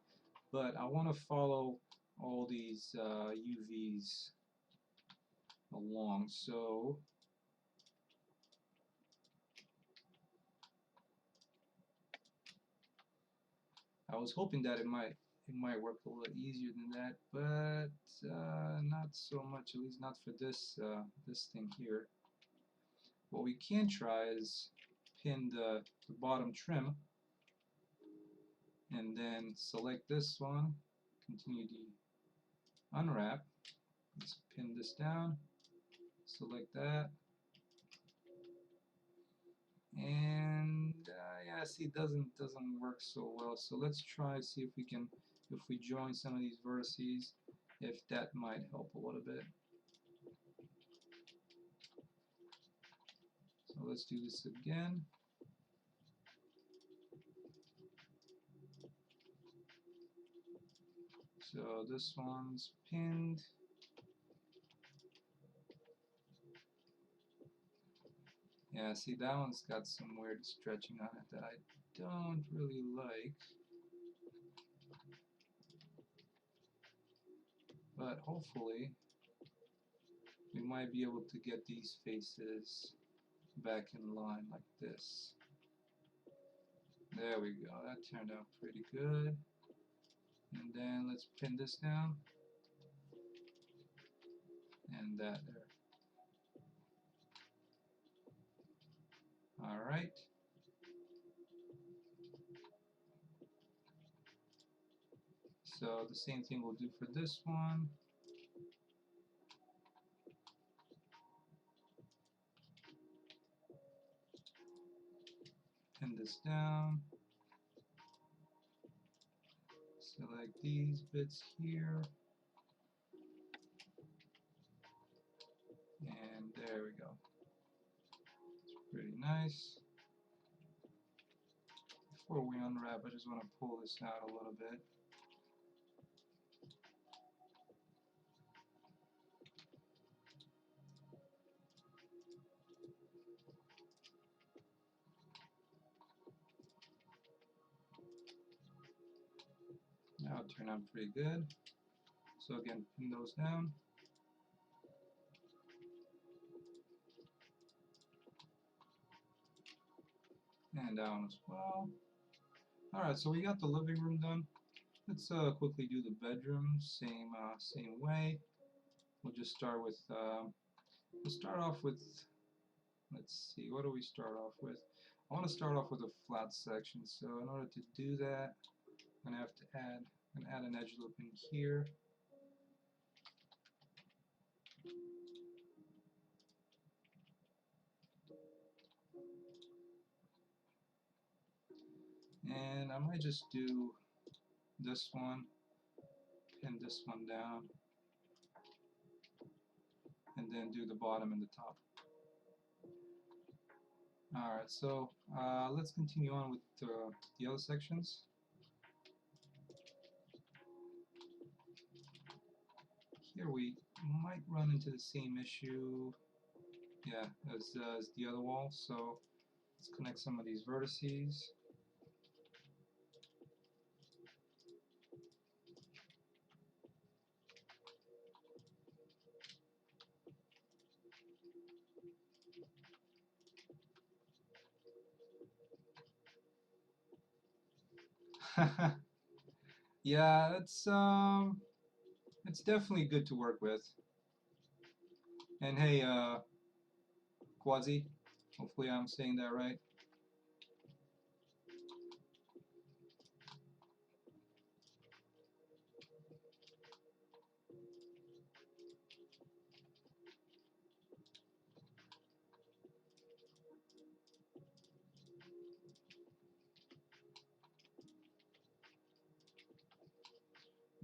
A: But I want to follow all these UVs along. So I was hoping that it might work a little easier than that, but not so much, at least not for this this thing here. What we can try is pin the bottom trim and then select this one, continue to unwrap. Let's pin this down, select that, and yeah, see, it doesn't work so well. So let's try see if we can, if we join some of these vertices, if that might help a little bit. So let's do this again. So this one's pinned. Yeah, see, that one's got some weird stretching on it that I don't really like. But hopefully we might be able to get these faces back in line like this. There we go, that turned out pretty good. And then let's pin this down and that there. Alright. So the same thing we'll do for this one. Pin this down. Select these bits here. And there we go. Pretty nice. Before we unwrap, I just want to pull this out a little bit. Now it turned out pretty good. So again, pin those down. And down as well. Alright, so we got the living room done. Let's quickly do the bedroom, same way. We'll just start with, we'll start off with, let's see, what do we start off with? I want to start off with a flat section, so in order to do that, I'm going to have to add an edge loop in here. And I might just do this one, pin this one down, and then do the bottom and the top. Alright, so let's continue on with the other sections. Here we might run into the same issue, yeah, as the other wall, so let's connect some of these vertices. Yeah, it's definitely good to work with. And hey, Quasi, hopefully I'm saying that right.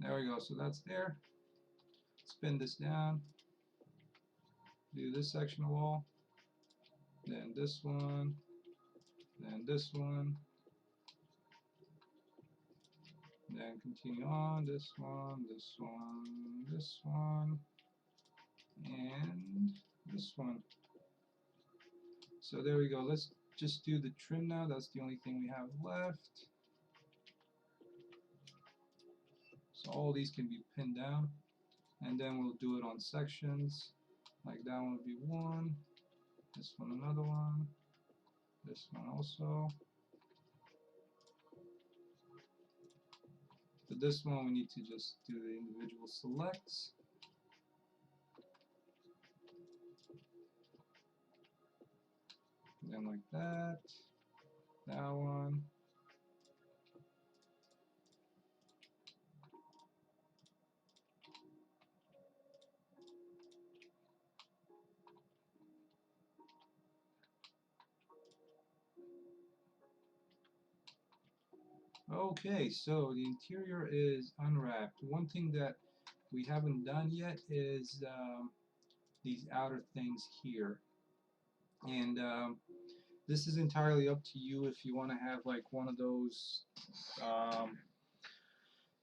A: There we go, so that's there. Spin this down, do this section of wall, then this one, then this one, then continue on, this one, this one, this one, and this one. So there we go, let's just do the trim now, that's the only thing we have left. So all these can be pinned down, and then we'll do it on sections. Like that one would be one, this one another one, this one also. For this one, we need to just do the individual selects. Then like that. That one. Okay, so the interior is unwrapped. One thing that we haven't done yet is these outer things here. And this is entirely up to you if you want to have like one of those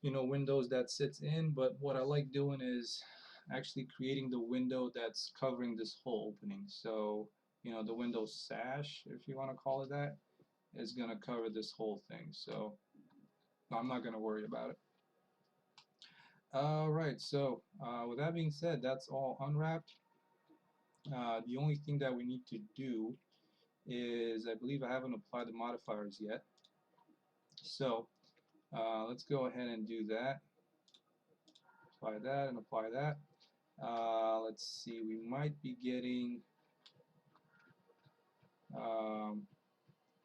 A: you know, windows that sits in, but what I like doing is actually creating the window that's covering this whole opening. So, you know, the window sash, if you want to call it that, is going to cover this whole thing. So I'm not going to worry about it. Alright, so with that being said, that's all unwrapped. The only thing that we need to do is, I believe I haven't applied the modifiers yet. So let's go ahead and do that. Apply that and apply that. Let's see, we might be getting,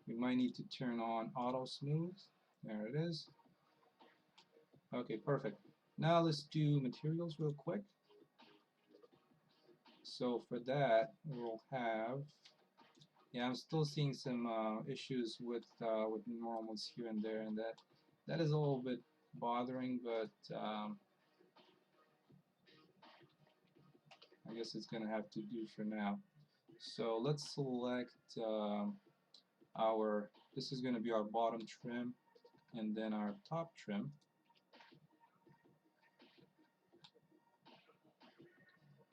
A: we might need to turn on auto smooth. There it is. Okay, perfect. Now let's do materials real quick. So for that, we'll have, yeah, I'm still seeing some issues with normals here and there, and that is a little bit bothering, but I guess it's going to have to do for now. So let's select this is going to be our bottom trim, and then our top trim.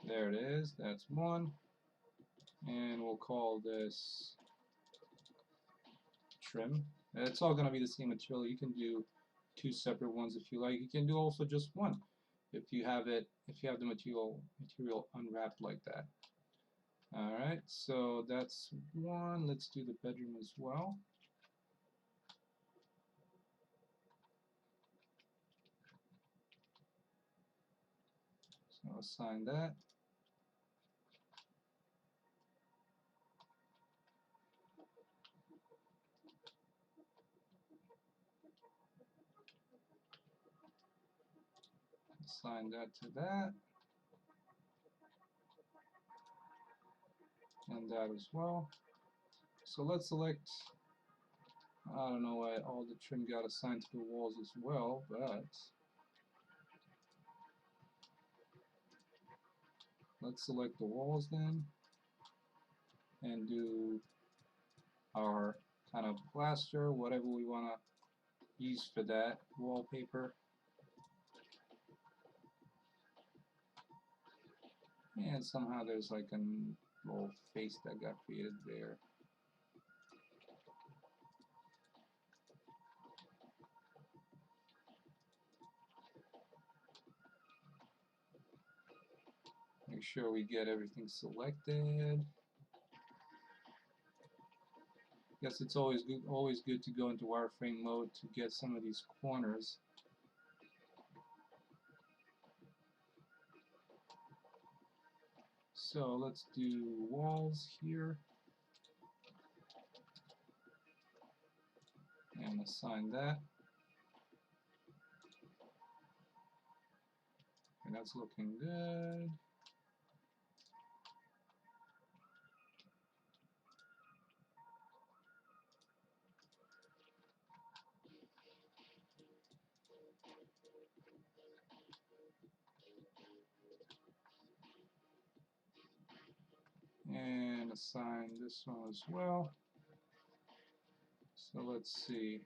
A: There it is, that's one, and we'll call this trim. It's all going to be the same material. You can do two separate ones if you like. You can do also just one if you have the material unwrapped like that. Alright, so that's one. Let's do the bedroom as well. So assign that. Assign that to that. And that as well. So let's select, I don't know why all the trim got assigned to the walls as well, but let's select the walls then and do our kind of plaster, whatever we want to use for that, wallpaper. And somehow there's like a little face that got created there. Make sure we get everything selected. Guess it's always good to go into wireframe mode to get some of these corners. So let's do walls here and assign that. And that's looking good. And assign this one as well. So let's see.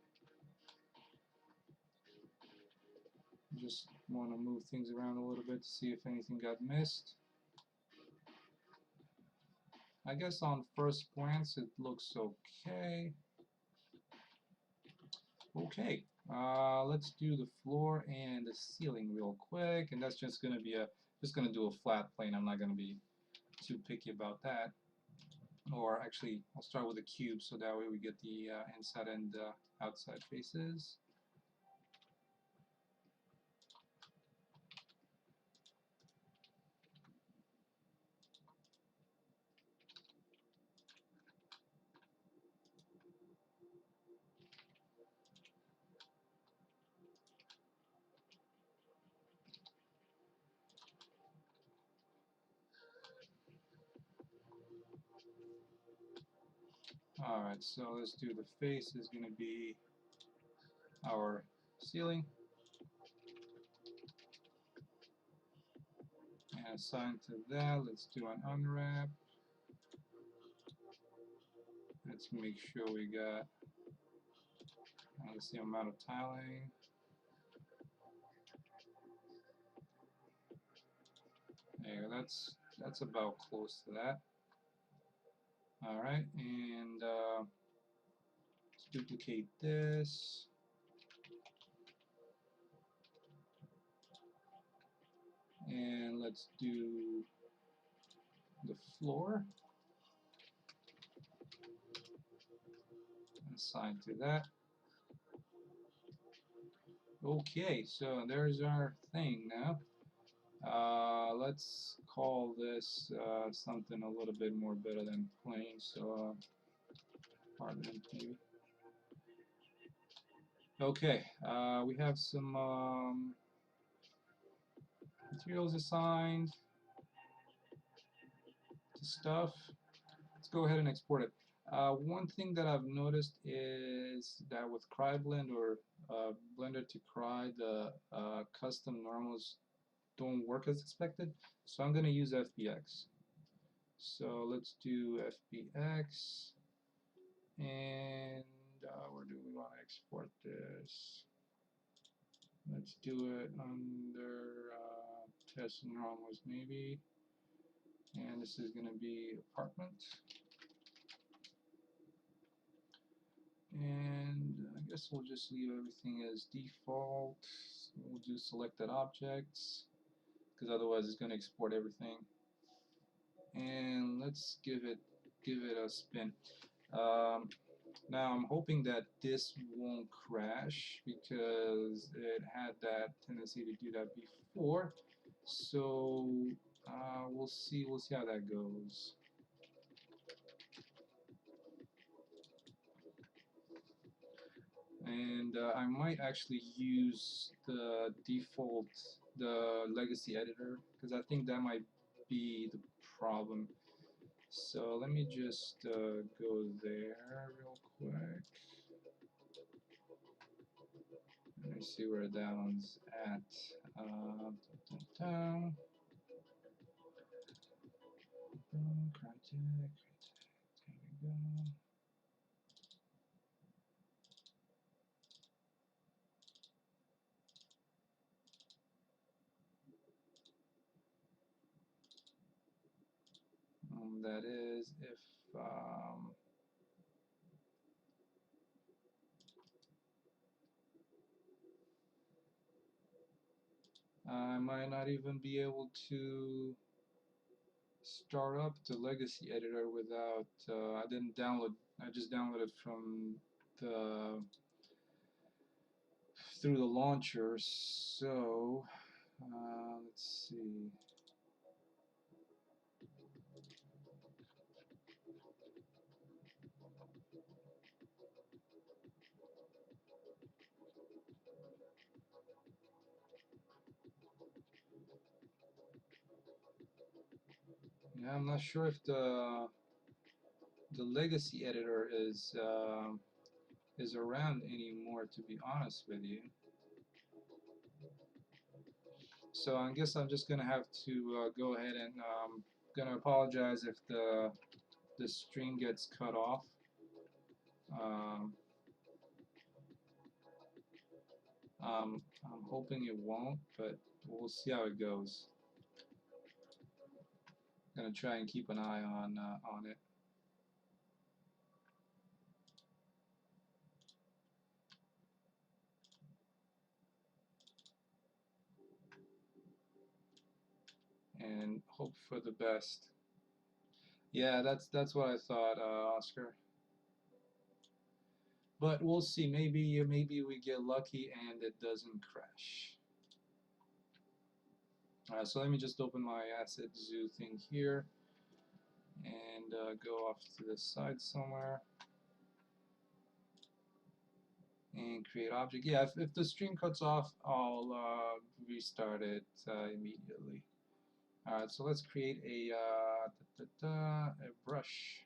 A: Just want to move things around a little bit to see if anything got missed. I guess on first glance it looks okay. Okay, let's do the floor and the ceiling real quick, and that's just going to be just going to do a flat plane. I'm not going to be too picky about that. Or actually, I'll start with a cube so that way we get the inside and outside faces. Alright, so let's do the face is going to be our ceiling. And assigned to that, let's do an unwrap. Let's make sure we got the same amount of tiling. There you go, that's about close to that. Alright, and let's duplicate this. And let's do the floor. Assign to that. Okay, so there's our thing now. Let's call this something a little bit more better than plain. So, apartment maybe. Okay, we have some materials assigned to stuff. Let's go ahead and export it. One thing that I've noticed is that with CryBlend or Blender to Cry, the custom normals don't work as expected. So I'm going to use FBX. So let's do FBX, and where do we want to export this? Let's do it under test normals maybe, and this is going to be apartment. And I guess we'll just leave everything as default. We'll do selected objects because otherwise it's going to export everything. And let's give it a spin. Now I'm hoping that this won't crash because it had that tendency to do that before. So we'll see how that goes. And I might actually use the default, the legacy editor, because I think that might be the problem. So let me just go there real quick. Let me see where that one's at. Crytek, there we go. That is if I might not even be able to start up the legacy editor without I didn't download, I just downloaded from the through the launcher. So let's see. Yeah, I'm not sure if the legacy editor is around anymore, to be honest with you. So I guess I'm just gonna have to go ahead and gonna apologize if the stream gets cut off. Um, I'm hoping it won't, but we'll see how it goes. Gonna try and keep an eye on it. And hope for the best. Yeah, that's what I thought, Oscar. But we'll see. Maybe we get lucky and it doesn't crash. Alright, so let me just open my asset zoo thing here and go off to the side somewhere and create object. Yeah, if the stream cuts off, I'll restart it immediately. Alright, so let's create a brush.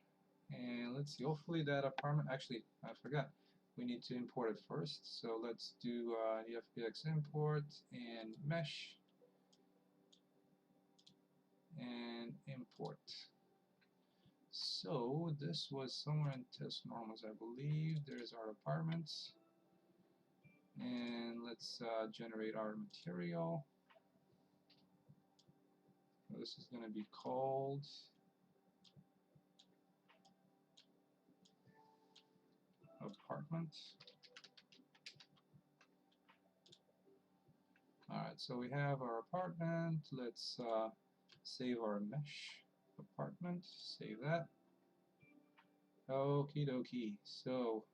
A: And let's see, hopefully that apartment, actually, I forgot. We need to import it first. So let's do the FBX import and mesh and import. So this was somewhere in test normals, I believe. There's our apartments. And let's generate our material. This is going to be called apartment. Alright, so we have our apartment. Let's save our mesh apartment. Save that. Okie dokie. So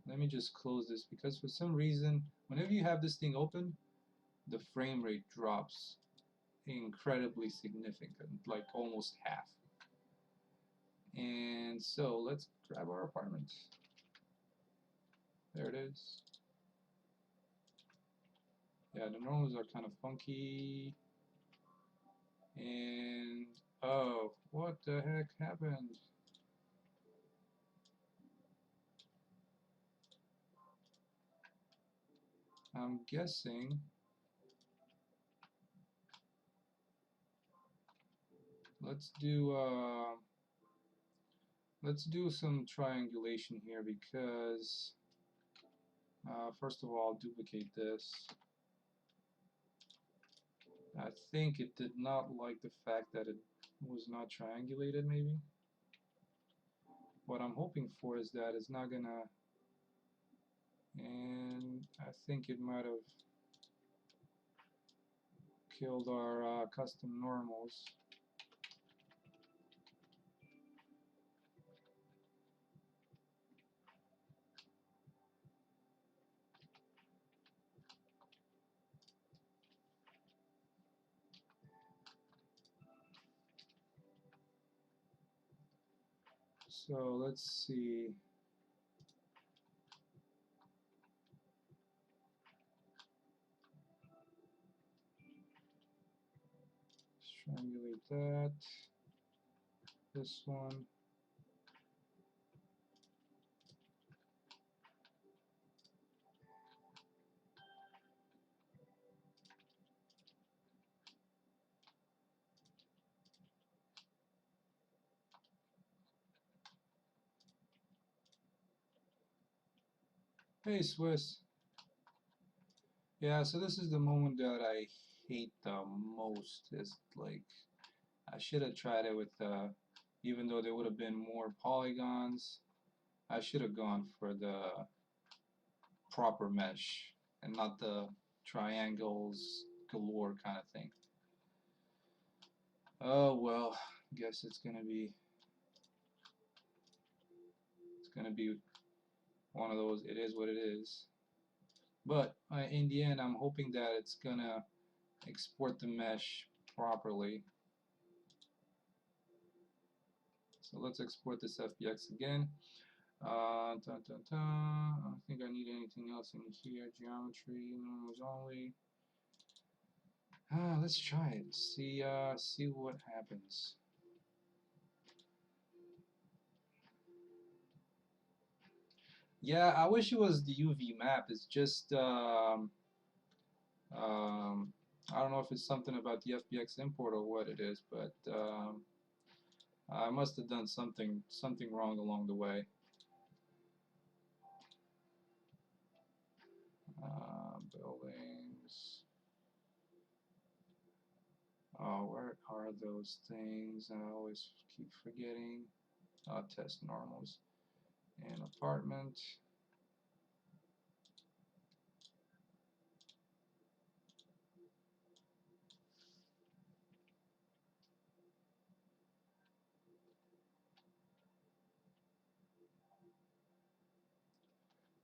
A: let me just close this because for some reason, whenever you have this thing open, the frame rate drops incredibly significant, like almost half. And so let's grab our apartment. There it is. Yeah, the normals are kind of funky. And oh, what the heck happened? I'm guessing let's do some triangulation here because first of all, I'll duplicate this. I think it did not like the fact that it was not triangulated, maybe. What I'm hoping for is that it's not gonna, and I think it might have killed our custom normals. So let's see. Triangulate that. This one. Hey, Swiss. Yeah, so this is the moment that I hate the most. Is like I should have tried it with even though there would have been more polygons, I should have gone for the proper mesh and not the triangles galore kind of thing. Oh well, guess it's gonna be one of those. It is what it is. But in the end, I'm hoping that it's gonna export the mesh properly. So let's export this FBX again. Dun, dun, dun. I don't think I need anything else in here. Geometry, normals only. Let's try it. See what happens. Yeah, I wish it was the UV map. It's just I don't know if it's something about the FBX import or what it is, but I must have done something wrong along the way. Buildings. Oh, where are those things? I always keep forgetting. Test normals. And apartment.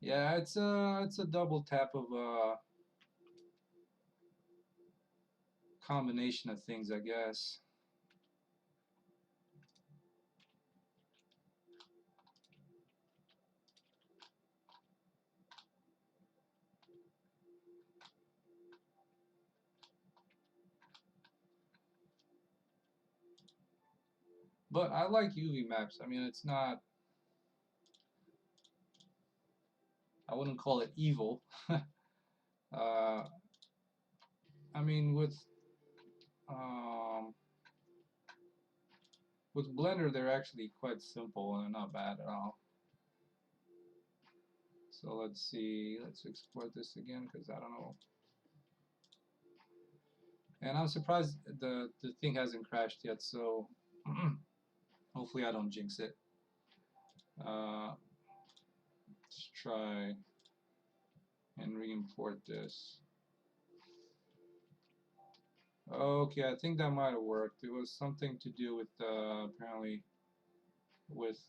A: Yeah, it's a double tap of combination of things, I guess. But I like UV maps. I mean, it's not, I wouldn't call it evil. uh, I mean, um, with Blender, they're actually quite simple and they're not bad at all. So let's see, let's export this again because I don't know. And I'm surprised the thing hasn't crashed yet, so hopefully I don't jinx it. Let's try and re-import this. Okay, I think that might have worked. It was something to do with apparently with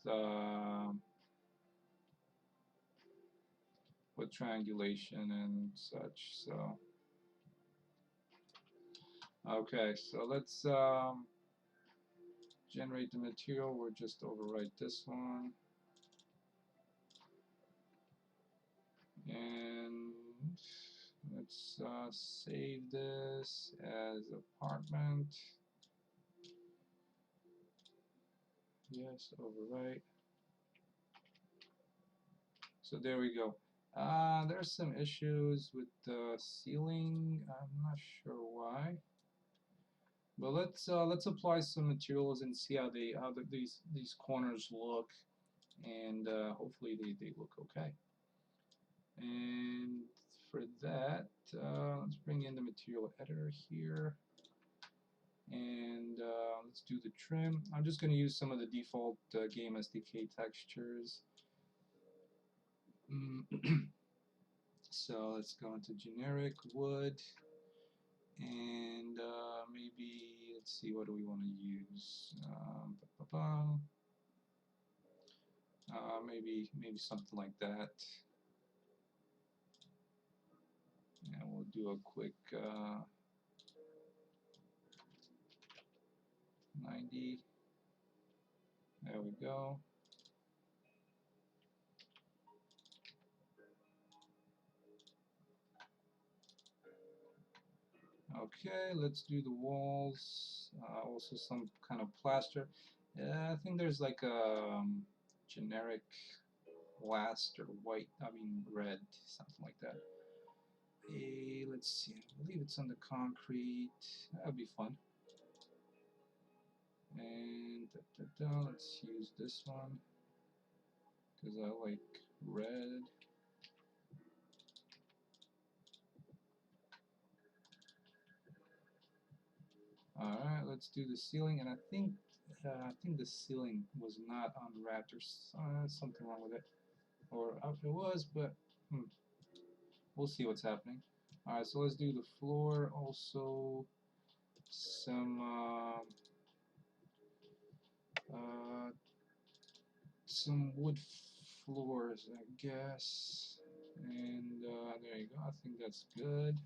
A: triangulation and such. So okay, so let's generate the material. We'll just overwrite this one and let's save this as apartment. Yes, overwrite. So there we go. There's some issues with the ceiling. I'm not sure why. But let's apply some materials and see how these corners look, and hopefully they look okay. And for that, let's bring in the material editor here, and let's do the trim. I'm just going to use some of the default game SDK textures. So let's go into generic wood, and maybe let's see, what do we want to use? Maybe something like that, and we'll do a quick 90. There we go. Okay, let's do the walls. Also some kind of plaster. I think there's like a generic plaster, white, I mean red, something like that. Hey, let's see, I believe it's on the concrete. That'd be fun. And let's use this one because I like red. Alright, let's do the ceiling, and I think the ceiling was not unwrapped, or something wrong with it, or it was, but we'll see what's happening. Alright, so let's do the floor. Also some wood floors, I guess, and there you go. I think that's good.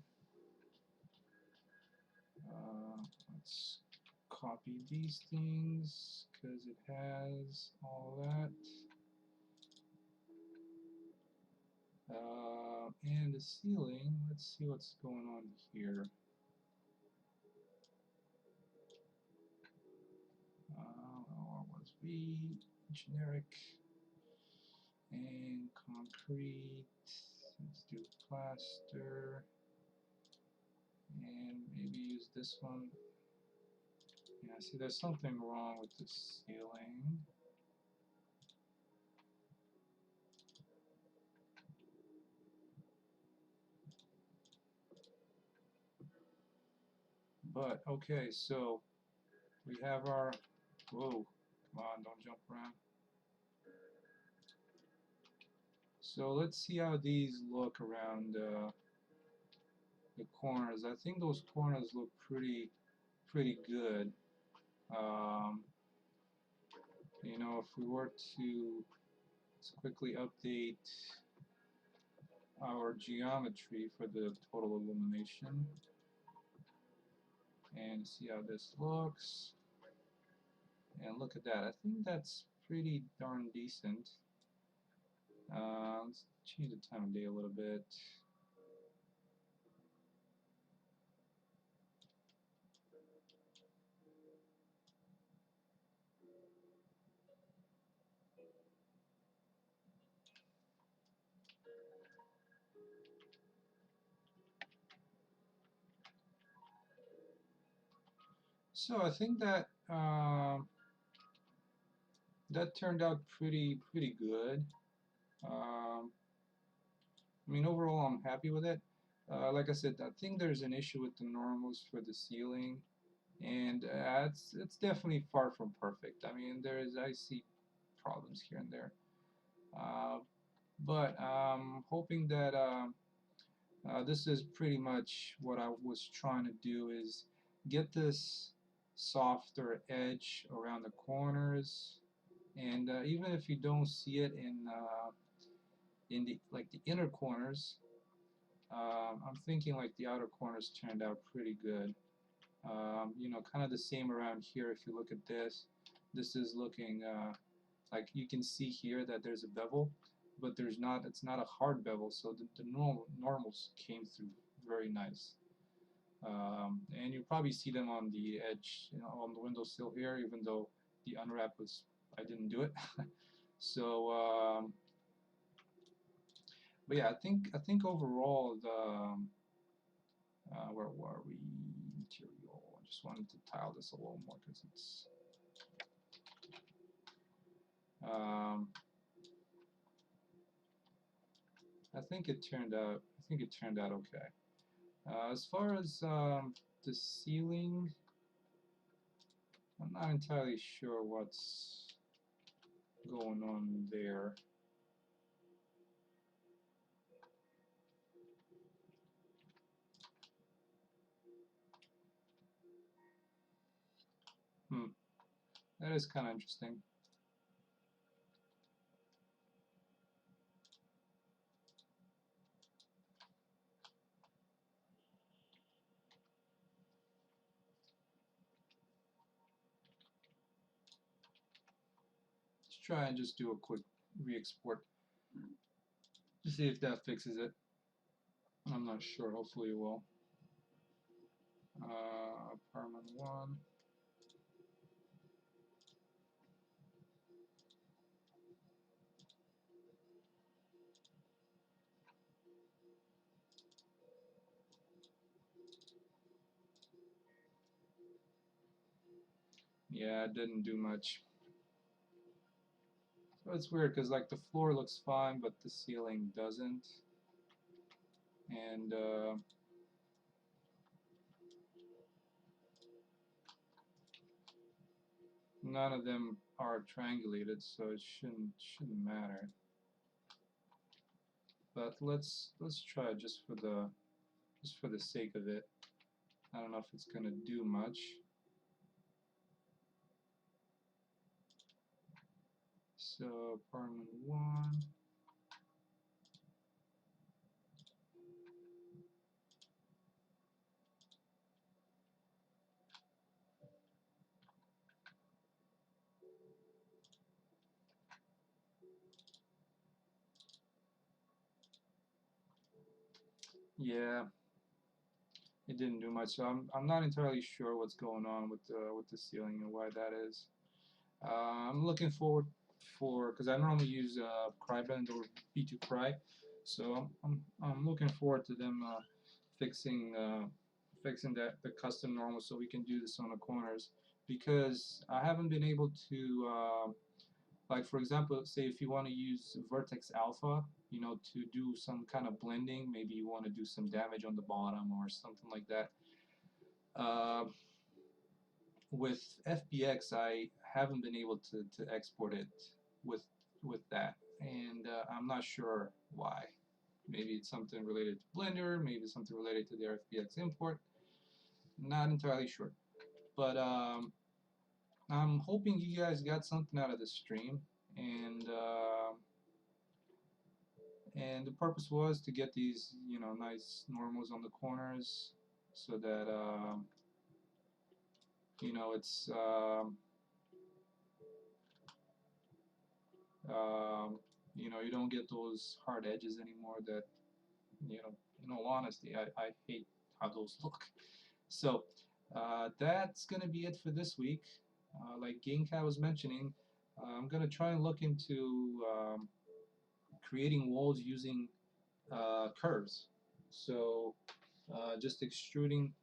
A: Let's copy these things because it has all that. And the ceiling, let's see what's going on here. Was B, generic, and concrete. Let's do plaster, and maybe use this one. Yeah, see, there's something wrong with the ceiling. But okay, so we have our, whoa, come on, don't jump around. So let's see how these look around the corners. I think those corners look pretty good. You know, if we were to quickly update our geometry for the total illumination and see how this looks, and look at that. I think that's pretty darn decent. Let's change the time of day a little bit. So I think that that turned out pretty good. Um, I mean, overall, I'm happy with it. Like I said, I think there's an issue with the normals for the ceiling, and it's definitely far from perfect. I mean, I see problems here and there, uh, but I'm hoping that this is pretty much what I was trying to do is get this softer edge around the corners, and even if you don't see it in the like the inner corners, I'm thinking like the outer corners turned out pretty good. You know, kind of the same around here. If you look at this, this is looking like you can see here that there's a bevel, but there's not. It's not a hard bevel, so the normals came through very nice. And you probably see them on the edge, you know, on the windowsill here, even though the unwrap was I didn't do it. So, but yeah, I think overall the where were we? Material. I just wanted to tile this a little more because it's um, I think it turned out okay. As far as the ceiling, I'm not entirely sure what's going on there. Hmm, that is kind of interesting. Let's try and just do a quick re-export to see if that fixes it. I'm not sure. Hopefully it will. Apartment 1. Yeah, it didn't do much. So it's weird because like the floor looks fine, but the ceiling doesn't. And none of them are triangulated, so it shouldn't matter. But let's try it just for the sake of it. I don't know if it's gonna do much. So apartment 1. Yeah, it didn't do much. So I'm not entirely sure what's going on with the ceiling and why that is. I'm looking forward for because I normally use CryBlend or B2Cry, so I'm looking forward to them fixing fixing the custom normal so we can do this on the corners because I haven't been able to like for example, say if you want to use Vertex Alpha, you know, to do some kind of blending, maybe you want to do some damage on the bottom or something like that. Uh, with FBX, I haven't been able to export it with with that, and I'm not sure why. Maybe it's something related to Blender, maybe something related to their FBX import. Not entirely sure, but I'm hoping you guys got something out of this stream, and the purpose was to get these, you know, nice normals on the corners, so that you know it's um, you know, you don't get those hard edges anymore that, you know, in all honesty, I hate how those look. So that's going to be it for this week. Like Ginka was mentioning, I'm going to try and look into creating walls using curves. So just extruding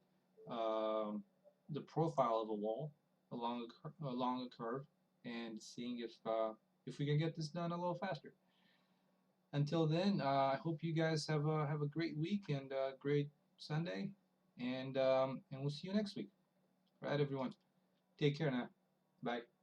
A: um, the profile of a wall along a curve and seeing if we can get this done a little faster. Until then, I hope you guys have a great week and a great Sunday, and we'll see you next week. All right, everyone. Take care now. Bye.